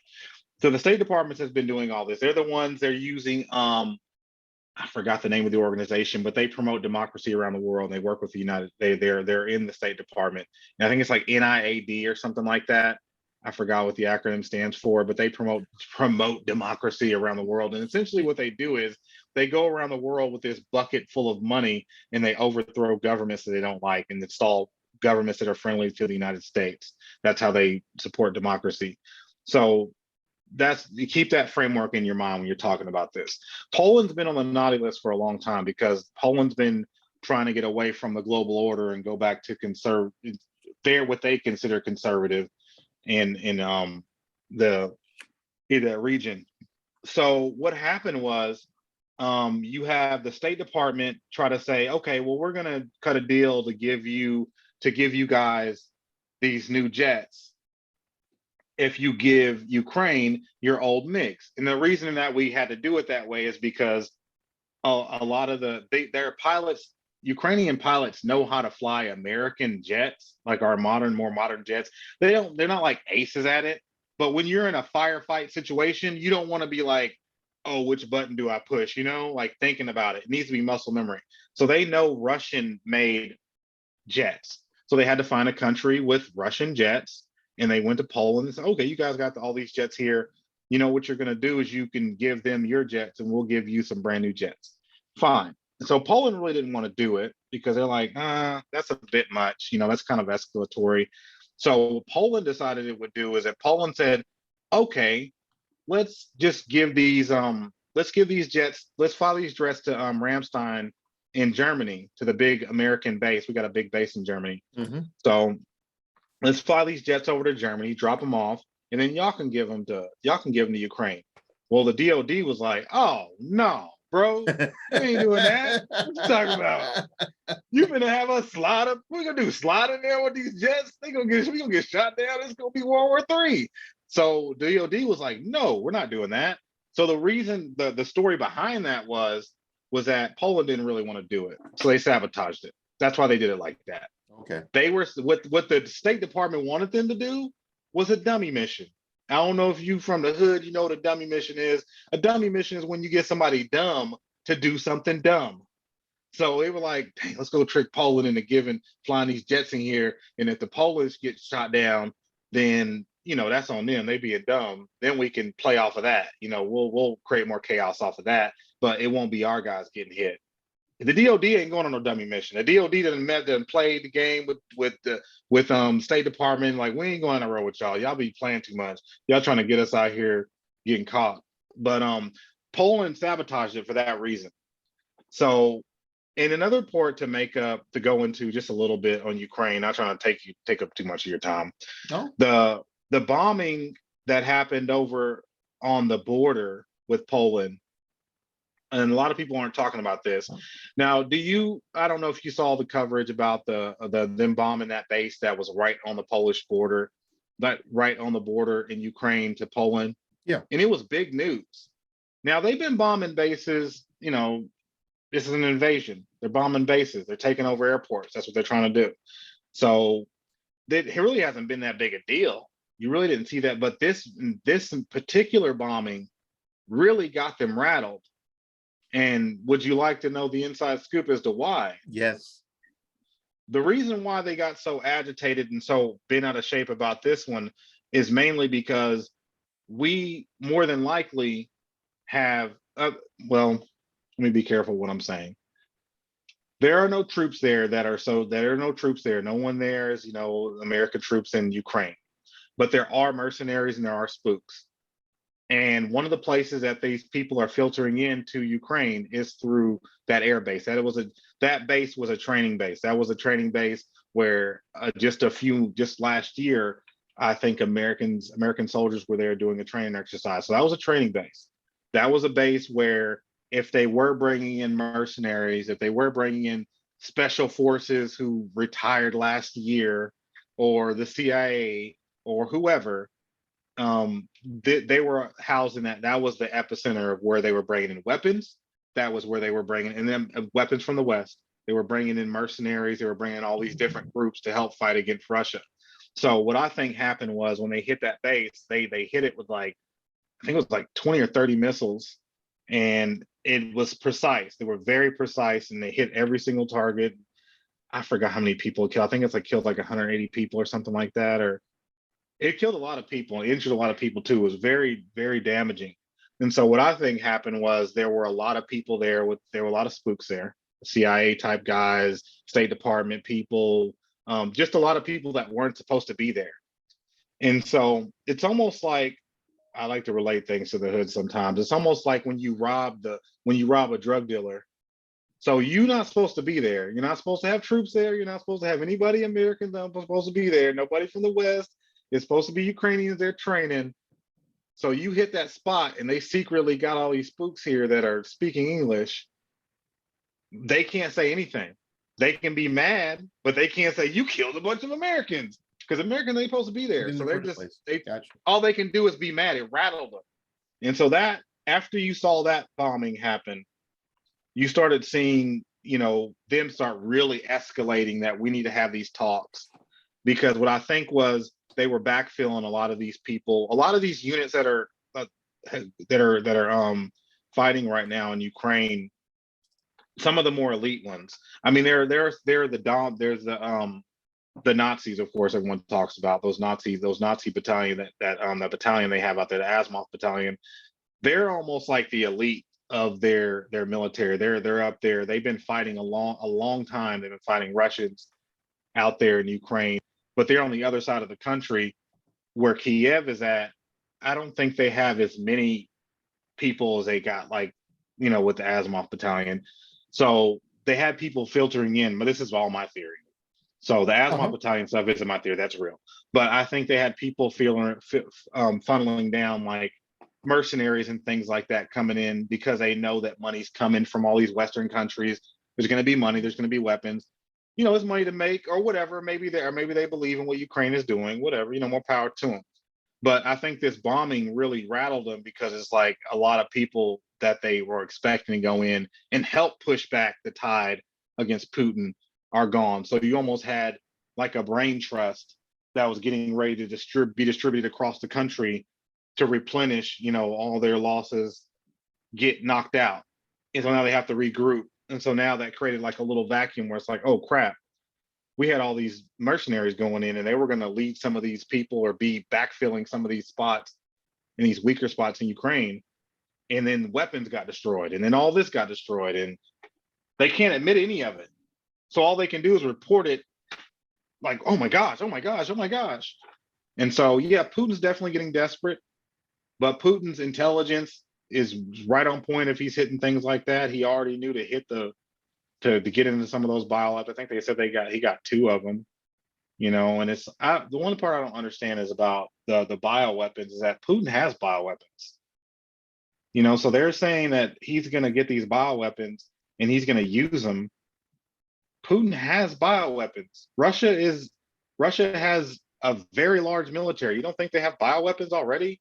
so the State Department has been doing all this. They're the ones they're using. I forgot the name of the organization, but they promote democracy around the world. And they work with they're in the State Department. And I think it's like NIAD or something like that. I forgot what the acronym stands for, but they promote democracy around the world. And essentially what they do is they go around the world with this bucket full of money and they overthrow governments that they don't like and install governments that are friendly to the United States. That's how they support democracy. So you keep that framework in your mind when you're talking about this. Poland's been on the naughty list for a long time because Poland's been trying to get away from the global order and go back to what they consider conservative in that region. So what happened was you have the State Department try to say, okay, well, we're going to cut a deal to give you guys these new jets if you give Ukraine your old MiGs. And the reason that we had to do it that way is because a lot of their pilots, Ukrainian pilots, know how to fly American jets, like our more modern jets. They're not like aces at it. But when you're in a firefight situation, you don't want to be like, oh, which button do I push? Like thinking about it. It needs to be muscle memory. So they know Russian-made jets. So they had to find a country with Russian jets. And they went to Poland and said, okay, you guys got all these jets here. What you're going to do is you can give them your jets and we'll give you some brand new jets. Fine. And so Poland really didn't want to do it because they're like, that's a bit much. That's kind of escalatory. So what Poland decided it would do is that Poland said, okay, let's just give these let's give these jets, let's fly these jets to Ramstein in Germany, to the big American base. We got a big base in Germany. Mhm. So let's fly these jets over to Germany, drop them off, and then y'all can give them to Ukraine. Well, the DOD was like, oh no, bro, we ain't doing that. What you talking about? You finna have us slide up? We're gonna do sliding there with these jets. We gonna get shot down. It's gonna be World War III. So the DOD was like, no, we're not doing that. So the reason, the story behind that was that Poland didn't really want to do it, so they sabotaged it. That's why they did it like that. Okay. They were, what the State Department wanted them to do was a dummy mission. I don't know if you from the hood, you know what a dummy mission is. A dummy mission is when you get somebody dumb to do something dumb. So they were like, dang, let's go trick Poland into flying these jets in here. And if the Polish get shot down, then that's on them. They being dumb. Then we can play off of that. We'll create more chaos off of that, but it won't be our guys getting hit. The DOD ain't going on no dummy mission. The DOD done played the game with State Department. Like, we ain't going on the road with y'all. Y'all be playing too much. Y'all trying to get us out here getting caught. But Poland sabotaged it for that reason. So, in another port to go into just a little bit on Ukraine, not trying to take up too much of your time. No. The bombing that happened over on the border with Poland, and a lot of people aren't talking about this. Now, I don't know if you saw the coverage about them bombing that base that was right on the Polish border, right on the border in Ukraine to Poland. Yeah. And it was big news. Now, they've been bombing bases, this is an invasion. They're bombing bases. They're taking over airports. That's what they're trying to do. So it really hasn't been that big a deal. You really didn't see that. But this particular bombing really got them rattled. And would you like to know the inside scoop as to why? Yes. The reason why they got so agitated and so bent out of shape about this one is mainly because we more than likely have, well, let me be careful what I'm saying. There are no troops there there are no troops there. No one there is, American troops in Ukraine. But there are mercenaries and there are spooks. And one of the places that these people are filtering into Ukraine is through that air base. That base was a training base. That was a training base where just last year, I think American soldiers were there doing a training exercise. So that was a training base. That was a base where if they were bringing in mercenaries, if they were bringing in special forces who retired last year, or the CIA or whoever, they were housed in that. That was the epicenter of where they were bringing in weapons. That was where they were bringing in them weapons from the West. They were bringing in mercenaries. They were bringing all these different groups to help fight against Russia. So what I think happened was when they hit that base, they hit it with I think it was like 20 or 30 missiles, and it was precise. They were very precise, and they hit every single target. I forgot how many people it killed. I think it's killed 180 people or something like that, or it killed a lot of people, injured a lot of people too. It was very, very damaging. And so what I think happened was there were a lot of people there. There were a lot of spooks there, CIA type guys, State Department people, just a lot of people that weren't supposed to be there. And so it's almost like, I like to relate things to the hood sometimes. It's almost like when you rob a drug dealer. So you're not supposed to be there. You're not supposed to have troops there. You're not supposed to have anybody American that's supposed to be there. Nobody from the West. It's supposed to be Ukrainians they're training. So you hit that spot and they secretly got all these spooks here that are speaking English. They can't say anything. They can be mad, but they can't say you killed a bunch of Americans, because Americans ain't supposed to be there. So they're just, all they can do is be mad. It rattled them. And so that, after you saw that bombing happen, you started seeing, them start really escalating that we need to have these talks. Because what I think was they were backfilling a lot of these people, a lot of these units that are fighting right now in Ukraine. Some of the more elite ones. I mean, they're there's the Nazis, of course, everyone talks about those Nazi battalion that battalion they have out there, the Azov battalion. They're almost like the elite of their military. They're up there. They've been fighting a long time. They've been fighting Russians out there in Ukraine, but they're on the other side of the country where Kiev is at. I don't think they have as many people as they got like, you know, with the Asimov battalion. So they had people filtering in, but this is all my theory. So the Asimov battalion stuff isn't my theory, that's real. But I think they had people funneling down like mercenaries and things like that coming in because they know that money's coming from all these Western countries. There's going to be money, there's going to be weapons. You know, there's money to make or whatever. Maybe they believe in what Ukraine is doing, whatever, you know, more power to them. But I think this bombing really rattled them because it's like a lot of people that they were expecting to go in and help push back the tide against Putin are gone. So you almost had like a brain trust that was getting ready to be distributed across the country to replenish, you know, all their losses, get knocked out. And so now they have to regroup. And so now that created like a little vacuum where it's like, oh crap, we had all these mercenaries going in and they were going to lead some of these people or be backfilling some of these spots in these weaker spots in Ukraine. And then weapons got destroyed and then all this got destroyed and they can't admit any of it. So all they can do is report it like, oh my gosh, oh my gosh, oh my gosh. And so, yeah, Putin's definitely getting desperate, but Putin's intelligence is right on point if he's hitting things like that. He already knew to hit to get into some of those biolabs. I think they said he got 2 of them, you know, and the one part I don't understand is about the bioweapons is that Putin has bioweapons, you know, so they're saying that he's going to get these bioweapons and he's going to use them. Putin has bioweapons. Russia has a very large military. You don't think they have bioweapons already?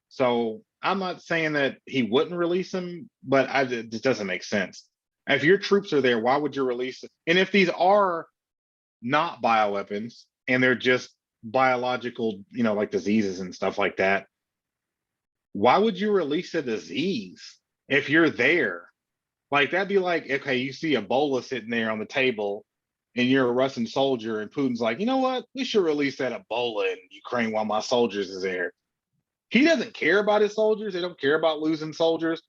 So I'm not saying that he wouldn't release them, but it just doesn't make sense. If your troops are there, why would you release it? And if these are not bioweapons and they're just biological, you know, like diseases and stuff like that, why would you release a disease if you're there? Like that'd be like, okay, you see Ebola sitting there on the table and you're a Russian soldier and Putin's like, you know what? We should release that Ebola in Ukraine while my soldiers is there. He doesn't care about his soldiers. They don't care about losing soldiers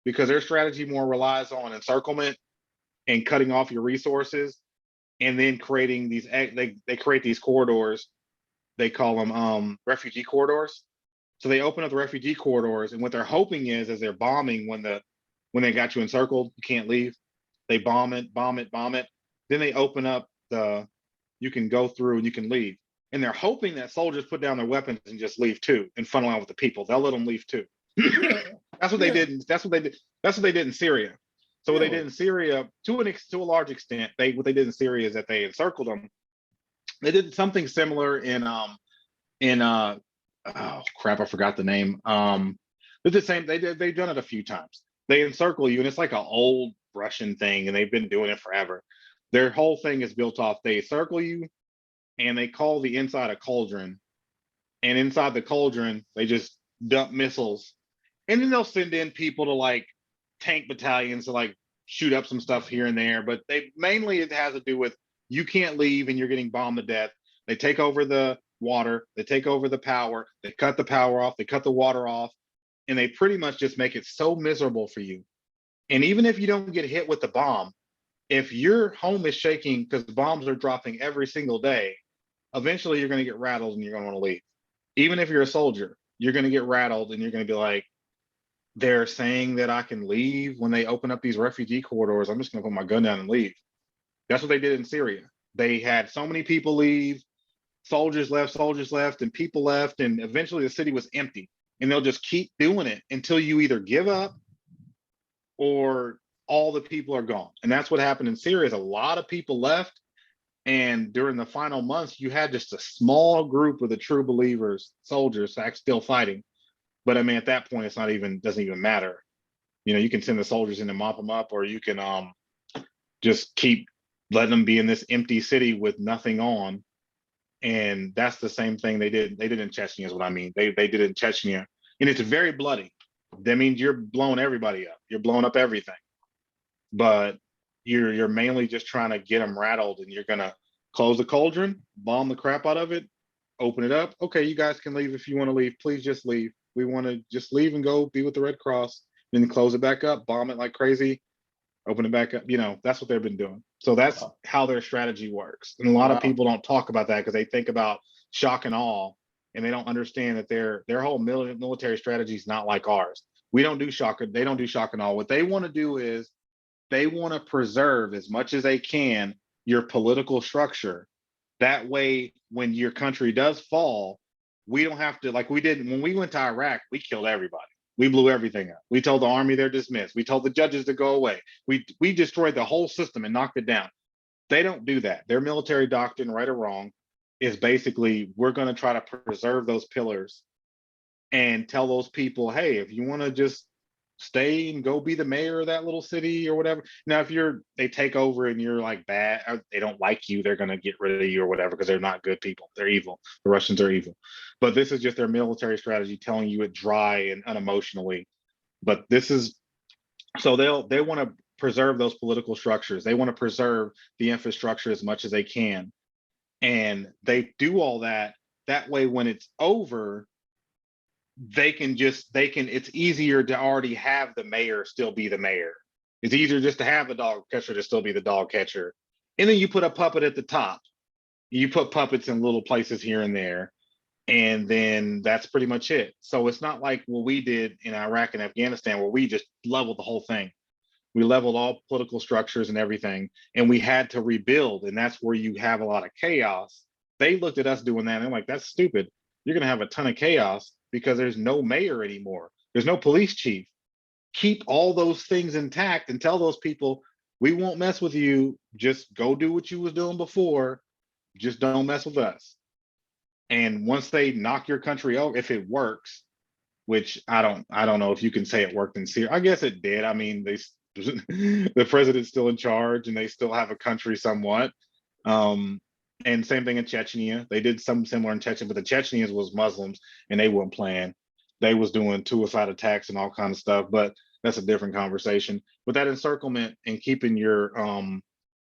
because their strategy more relies on encirclement and cutting off your resources and then creating these, they create these corridors. They call them refugee corridors. So they open up the refugee corridors and what they're hoping is as they're bombing when they got you encircled, you can't leave. They bomb it. Then they open up you can go through and you can leave. And they're hoping that soldiers put down their weapons and just leave too and funnel out with the people. They'll let them leave too. That's what they did. That's what they did. That's what they did in Syria. So what they did in Syria, to a large extent, what they did in Syria is that they encircled them. They did something similar in oh crap, I forgot the name. It's the same. They've done it a few times. They encircle you, and it's like an old Russian thing, and they've been doing it forever. Their whole thing is built off. They circle you, and they call the inside a cauldron. And inside the cauldron, they just dump missiles, and then they'll send in people to like tank battalions to like shoot up some stuff here and there. But it has to do with you can't leave, and you're getting bombed to death. They take over the water, they take over the power, they cut the power off, they cut the water off. And they pretty much just make it so miserable for you. And even if you don't get hit with the bomb, if your home is shaking because bombs are dropping every single day, eventually you're going to get rattled and you're going to want to leave. Even if you're a soldier, you're going to get rattled and you're going to be like, they're saying that I can leave when they open up these refugee corridors. I'm just going to put my gun down and leave. That's what they did in Syria. They had so many people leave, soldiers left, and people left. And eventually the city was empty. And they'll just keep doing it until you either give up or all the people are gone. And that's what happened in Syria is a lot of people left. And during the final months, you had just a small group of the true believers, soldiers, still fighting. But I mean, at that point, doesn't even matter. You know, you can send the soldiers in to mop them up, or you can just keep letting them be in this empty city with nothing on. And that's the same thing they did in Chechnya is what I mean. They did it in Chechnya, and it's very bloody. That means you're blowing everybody up. You're blowing up everything. But you're mainly just trying to get them rattled, and you're gonna close the cauldron, bomb the crap out of it, open it up. Okay, you guys can leave if you want to leave. Please just leave. We want to just leave and go be with the Red Cross. Then close it back up, bomb it like crazy, open it back up. You know, that's what they've been doing. So that's how their strategy works. And a lot of people don't talk about that because they think about shock and awe, and they don't understand that their whole military strategy is not like ours. We don't do shock. They don't do shock and awe. What they want to do is they want to preserve as much as they can your political structure. That way, when your country does fall, we don't have to, like we did when we went to Iraq, we killed everybody. We blew everything up. We told the army they're dismissed. We told the judges to go away. We destroyed the whole system and knocked it down. They don't do that. Their military doctrine, right or wrong, is basically we're going to try to preserve those pillars and tell those people, hey, if you want to just stay and go be the mayor of that little city or whatever. Now, if they take over and you're like bad, or they don't like you, they're going to get rid of you or whatever because they're not good people. They're evil. The Russians are evil. But this is just their military strategy telling you it dry and unemotionally. But this is so they want to preserve those political structures. They want to preserve the infrastructure as much as they can. And they do all that. That way, when it's over, it's easier to already have the mayor still be the mayor. It's easier just to have the dog catcher to still be the dog catcher. And then you put a puppet at the top. You put puppets in little places here and there. And then that's pretty much it. So it's not like what we did in Iraq and Afghanistan, where we just leveled the whole thing. We leveled all political structures and everything, and we had to rebuild. And that's where you have a lot of chaos. They looked at us doing that and they're like, that's stupid. You're going to have a ton of chaos because there's no mayor anymore. There's no police chief. Keep all those things intact and tell those people, we won't mess with you. Just go do what you was doing before. Just don't mess with us. And once they knock your country over, if it works, which I don't know if you can say it worked in Syria. I guess it did. I mean, the president's still in charge and they still have a country somewhat. And same thing in Chechnya. They did something similar in Chechnya, but the Chechens was Muslims and they weren't playing. They was doing suicide attacks and all kind of stuff, but that's a different conversation. But that encirclement and keeping your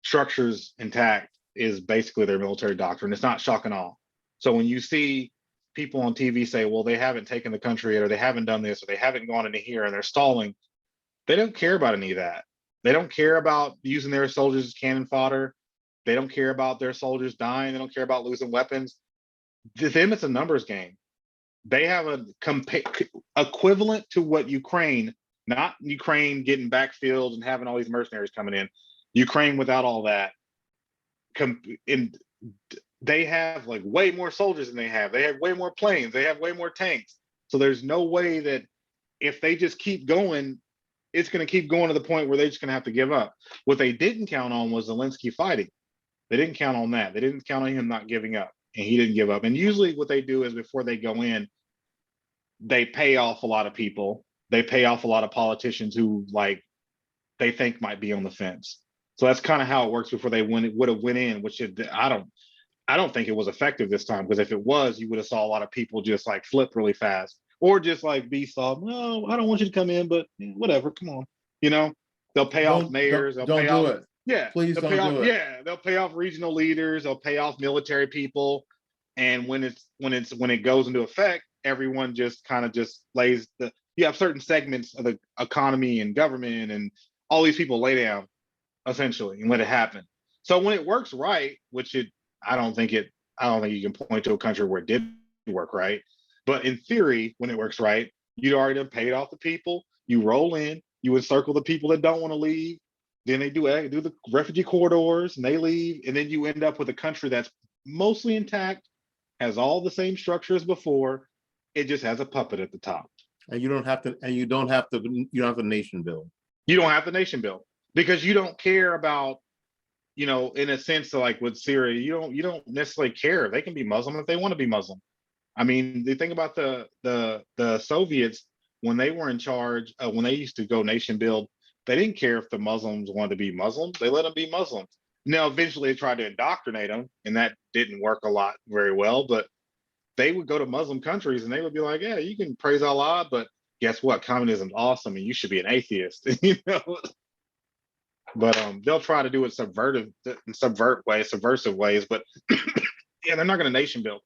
structures intact is basically their military doctrine. It's not shock and awe. So when you see people on TV say, well, they haven't taken the country yet, or they haven't done this, or they haven't gone into here and they're stalling, they don't care about any of that. They don't care about using their soldiers as cannon fodder. They don't care about their soldiers dying. They don't care about losing weapons. To them, it's a numbers game. They have a equivalent to what Ukraine, not Ukraine getting backfield and having all these mercenaries coming in. Ukraine without all that. They have like way more soldiers than they have. They have way more planes. They have way more tanks. So there's no way that if they just keep going, it's going to keep going to the point where they're just going to have to give up. What they didn't count on was Zelensky fighting. They didn't count on that. They didn't count on him not giving up, and he didn't give up. And usually what they do is before they go in, they pay off a lot of people. They pay off a lot of politicians who like they think might be on the fence. So that's kind of how it works before they would have went in, which I don't think it was effective this time, because if it was, you would have saw a lot of people just like flip really fast or just like be soft. No, I don't want you to come in, but whatever, come on. You know, they'll pay off mayors. They'll pay off. Yeah, please don't do it. Yeah, they'll pay off regional leaders. They'll pay off military people. And when it goes into effect, everyone just kind of just lays you have certain segments of the economy and government and all these people lay down essentially and let it happen. So when it works right, which I don't think you can point to a country where it did work right. But in theory, when it works right, you'd already have paid off the people. You roll in, you encircle the people that don't want to leave. Then they do the refugee corridors and they leave. And then you end up with a country that's mostly intact, has all the same structure as before. It just has a puppet at the top. And you don't have to nation build. You don't have the nation build because you don't care about, you know, in a sense, like with Syria, you don't necessarily care. They can be Muslim if they want to be Muslim. I mean, the thing about the Soviets, when they were in charge, when they used to go nation build, they didn't care if the Muslims wanted to be Muslims. They let them be Muslims. Now, eventually they tried to indoctrinate them, and that didn't work very well, but they would go to Muslim countries and they would be like, yeah, you can praise Allah, but guess what? Communism's awesome and you should be an atheist, you know? But they'll try to do it subversive ways, but yeah, they're not going to nation build.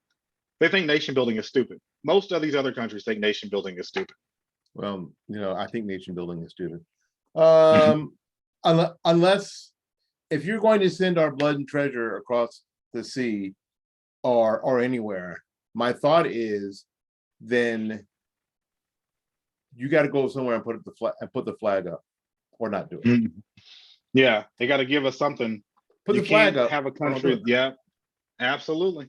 They think nation building is stupid. Most of these other countries think nation building is stupid. Well, you know, I think nation building is stupid. Unless if you're going to send our blood and treasure across the sea or anywhere, my thought is then you got to go somewhere and put the flag up, or not do it. Mm. Yeah, they got to give us something. Put You the flag can't up. have a Or don't do country. it. Yeah, absolutely.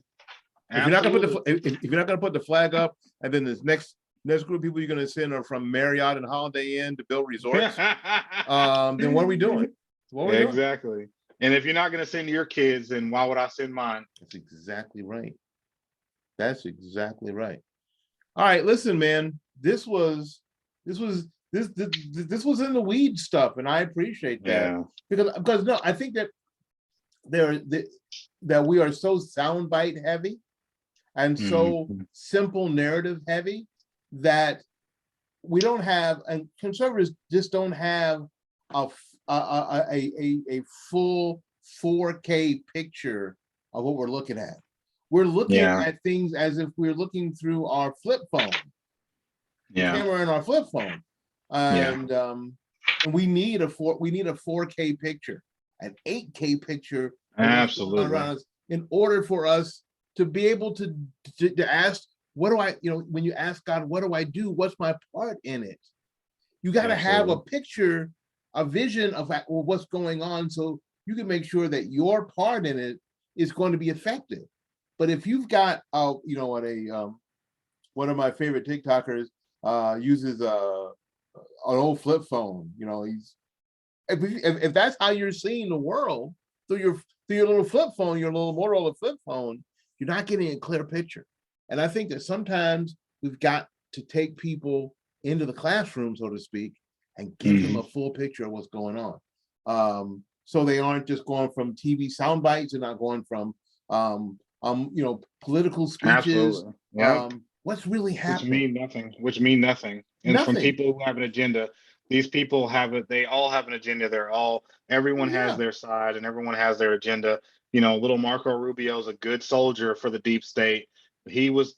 If you're not gonna Absolutely. if you're not gonna put the flag up, and then this next group of people you're gonna send are from Marriott and Holiday Inn to build resorts, then what are we doing? What are we doing? Exactly. And if you're not going to send your kids, then why would I send mine? That's exactly right. That's exactly right. All right, listen, man. This was in the weed stuff, and I appreciate that Yeah. because no, I think that that we are so soundbite heavy and so Mhm. simple narrative heavy that we don't have, and conservatives just don't have a full 4K picture of what we're looking at. We're looking Yeah. at things as if we're looking through our flip phone, the Yeah. camera in our flip phone, Yeah. and we need a 4K picture, an 8K picture of what's going on Absolutely. around us, in order for us to be able to ask, what do I, when you ask God, what do I do? What's my part in it? You got to have a Absolutely. picture, a vision of what's going on, so you can make sure that your part in it is going to be effective. But if you've got, one of my favorite TikTokers uses an old flip phone. He's if that's how you're seeing the world through your little flip phone, your little Motorola flip phone, you're not getting a clear picture. And I think that sometimes we've got to take people into the classroom, so to speak, and give them a full picture of what's going on. So they aren't just going from TV sound bites, they're not going from political speeches. Absolutely. Yeah. What's really Which happening? mean nothing. Which mean nothing. And from Nothing. people who have an agenda, these people have it. They all have an agenda. Everyone has Yeah. their side, and everyone has their agenda. Little Marco Rubio is a good soldier for the deep state. He was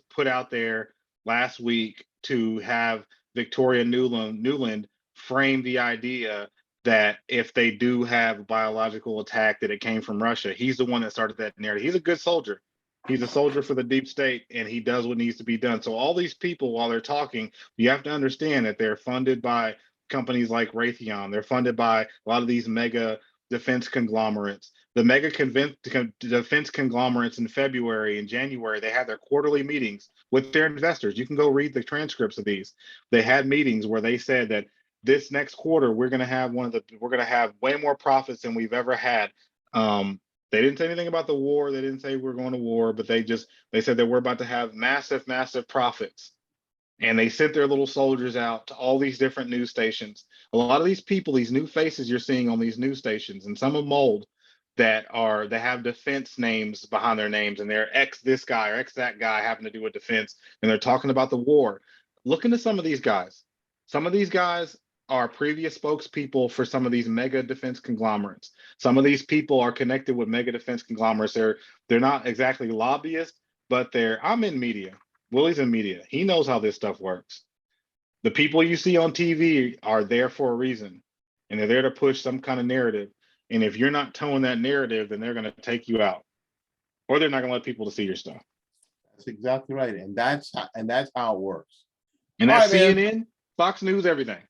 put out there last week to have Victoria Newland frame the idea that if they do have a biological attack, that it came from Russia. He's the one that started that narrative. He's a good soldier. He's a soldier for the deep state, and he does what needs to be done. So all these people, while they're talking, you have to understand that they're funded by companies like Raytheon. They're funded by a lot of these mega defense conglomerates. The mega defense conglomerates in February and January, they had their quarterly meetings with their investors. You can go read the transcripts of these. They had meetings where they said that this next quarter we're going to have way more profits than we've ever had. They didn't say anything about the war. They didn't say we're going to war, but they said that we're about to have massive, massive profits. And they sent their little soldiers out to all these different news stations. A lot of these people, these new faces you're seeing on these news stations, and some of them old, that have defense names behind their names, and they're ex this guy or ex that guy having to do with defense, and they're talking about the war. Look into some of these guys. Some of these guys are previous spokespeople for some of these mega defense conglomerates. Some of these people are connected with mega defense conglomerates. They're not exactly lobbyists, but I'm in media. Willie's in media. He knows how this stuff works. The people you see on TV are there for a reason, and they're there to push some kind of narrative. And if you're not towing that narrative, then they're going to take you out, or they're not going to let people to see your stuff. That's exactly right, and that's how it works. And All that's right, man. CNN, Fox News, everything.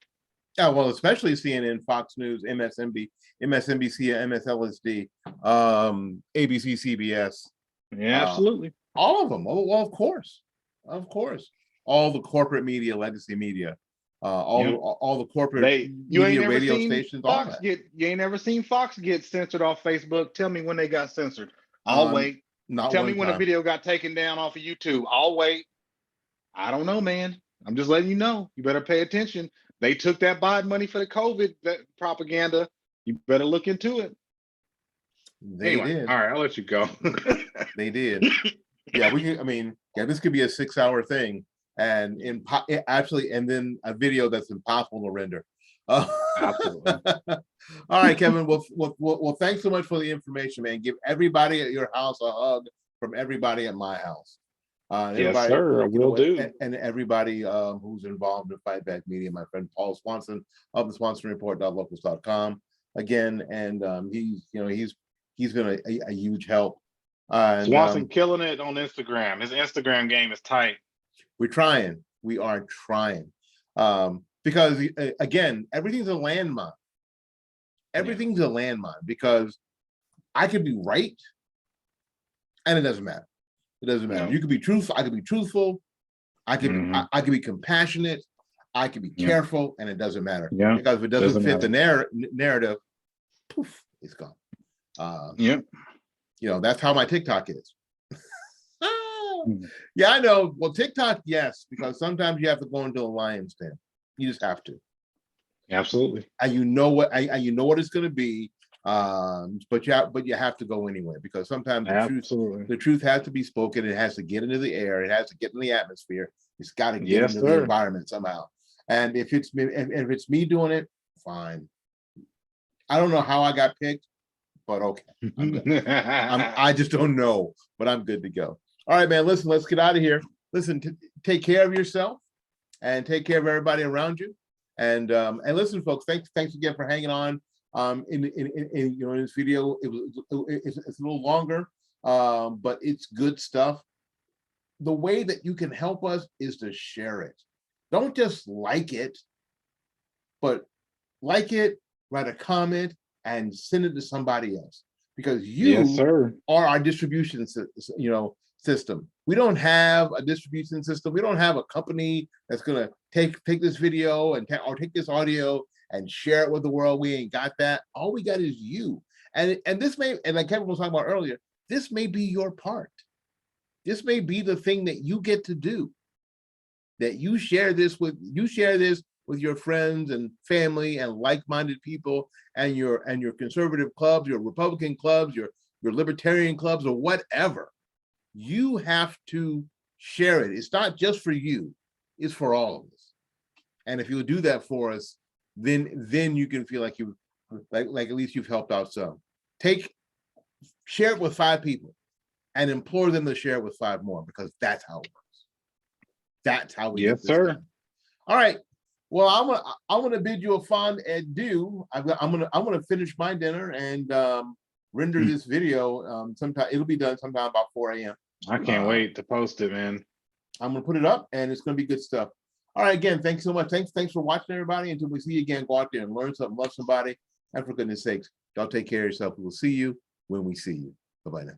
Yeah, well, especially CNN, Fox News, MSNBC, MSLSD, ABC, CBS. Yeah, absolutely. All of them. Oh, well, of course. All the corporate media, legacy media, all the corporate You ain't media, never radio seen stations, all Fox that. you ain't never seen Fox get censored off Facebook. Tell me when they got censored. I'll wait. Not Tell me one when a time. video got taken down off of YouTube. I'll wait. I don't know, man. I'm just letting you know. You better pay attention. They took that Biden money for the COVID propaganda. You better look into it. They did. All right, I'll let you go. They did. Yeah, this could be a 6-hour thing, and actually, and then a video that's impossible to render. Absolutely. All right, Kevin. Well, thanks so much for the information, man. Give everybody at your house a hug from everybody at my house. Yes, sir. I will do. And everybody who's involved in Fight Back Media, my friend Paul Swanson of the SwansonReport.locals.com again, and he's been a huge help. Swanson killing it on Instagram. His Instagram game is tight. We're trying. We are trying. Because again, everything's a landmine. Everything's a landmine because I could be right and it doesn't matter. It doesn't matter. No. You could be truthful. I could be truthful. I could I could be compassionate. I could be careful, and it doesn't matter. Yeah. Because if it doesn't fit the narrative, poof, it's gone. You know, that's how my TikTok is. Yeah, I know. Well, TikTok, yes, because sometimes you have to go into a lion's den. You just have to. Absolutely. And you know what you know what it's going to be. But you have to go anyway, because sometimes the truth has to be spoken. It has to get into the air. It has to get in the atmosphere. It's got to get into the environment somehow. And if it's me doing it, fine. I don't know how I got picked, but okay. I'm good. I just don't know, but I'm good to go. All right, man. Listen, let's get out of here. Listen, take care of yourself and take care of everybody around you. And listen, folks, thanks again for hanging on. In this video, it's a little longer, but it's good stuff. The way that you can help us is to share it. Don't just like it, but like it, write a comment, and send it to somebody else, because you are our distribution system. We don't have a distribution system. We don't have a company that's gonna take this video or take this audio and share it with the world. We ain't got that. All we got is you. And this may, and like Kevin was talking about earlier, this may be your part. This may be the thing that you get to do. That you share this with your friends and family and like-minded people and your conservative clubs, your Republican clubs, your libertarian clubs, or whatever. You have to share it. It's not just for you, it's for all of us. And if you'll do that for us, then you can feel like at least you've helped out some. Share it with 5 people and implore them to share it with 5 more, because that's how it works. That's how we get this done. All right. Well, I'm gonna bid you a fond adieu. I'm gonna finish my dinner and render this video. Sometime it'll be done sometime about 4 a.m. I can't wait to post it, man. I'm gonna put it up, and it's gonna be good stuff. All right, again, thanks so much. Thanks for watching, everybody. Until we see you again, go out there and learn something, love somebody, and for goodness sakes, y'all take care of yourself. We will see you when we see you. Bye-bye now.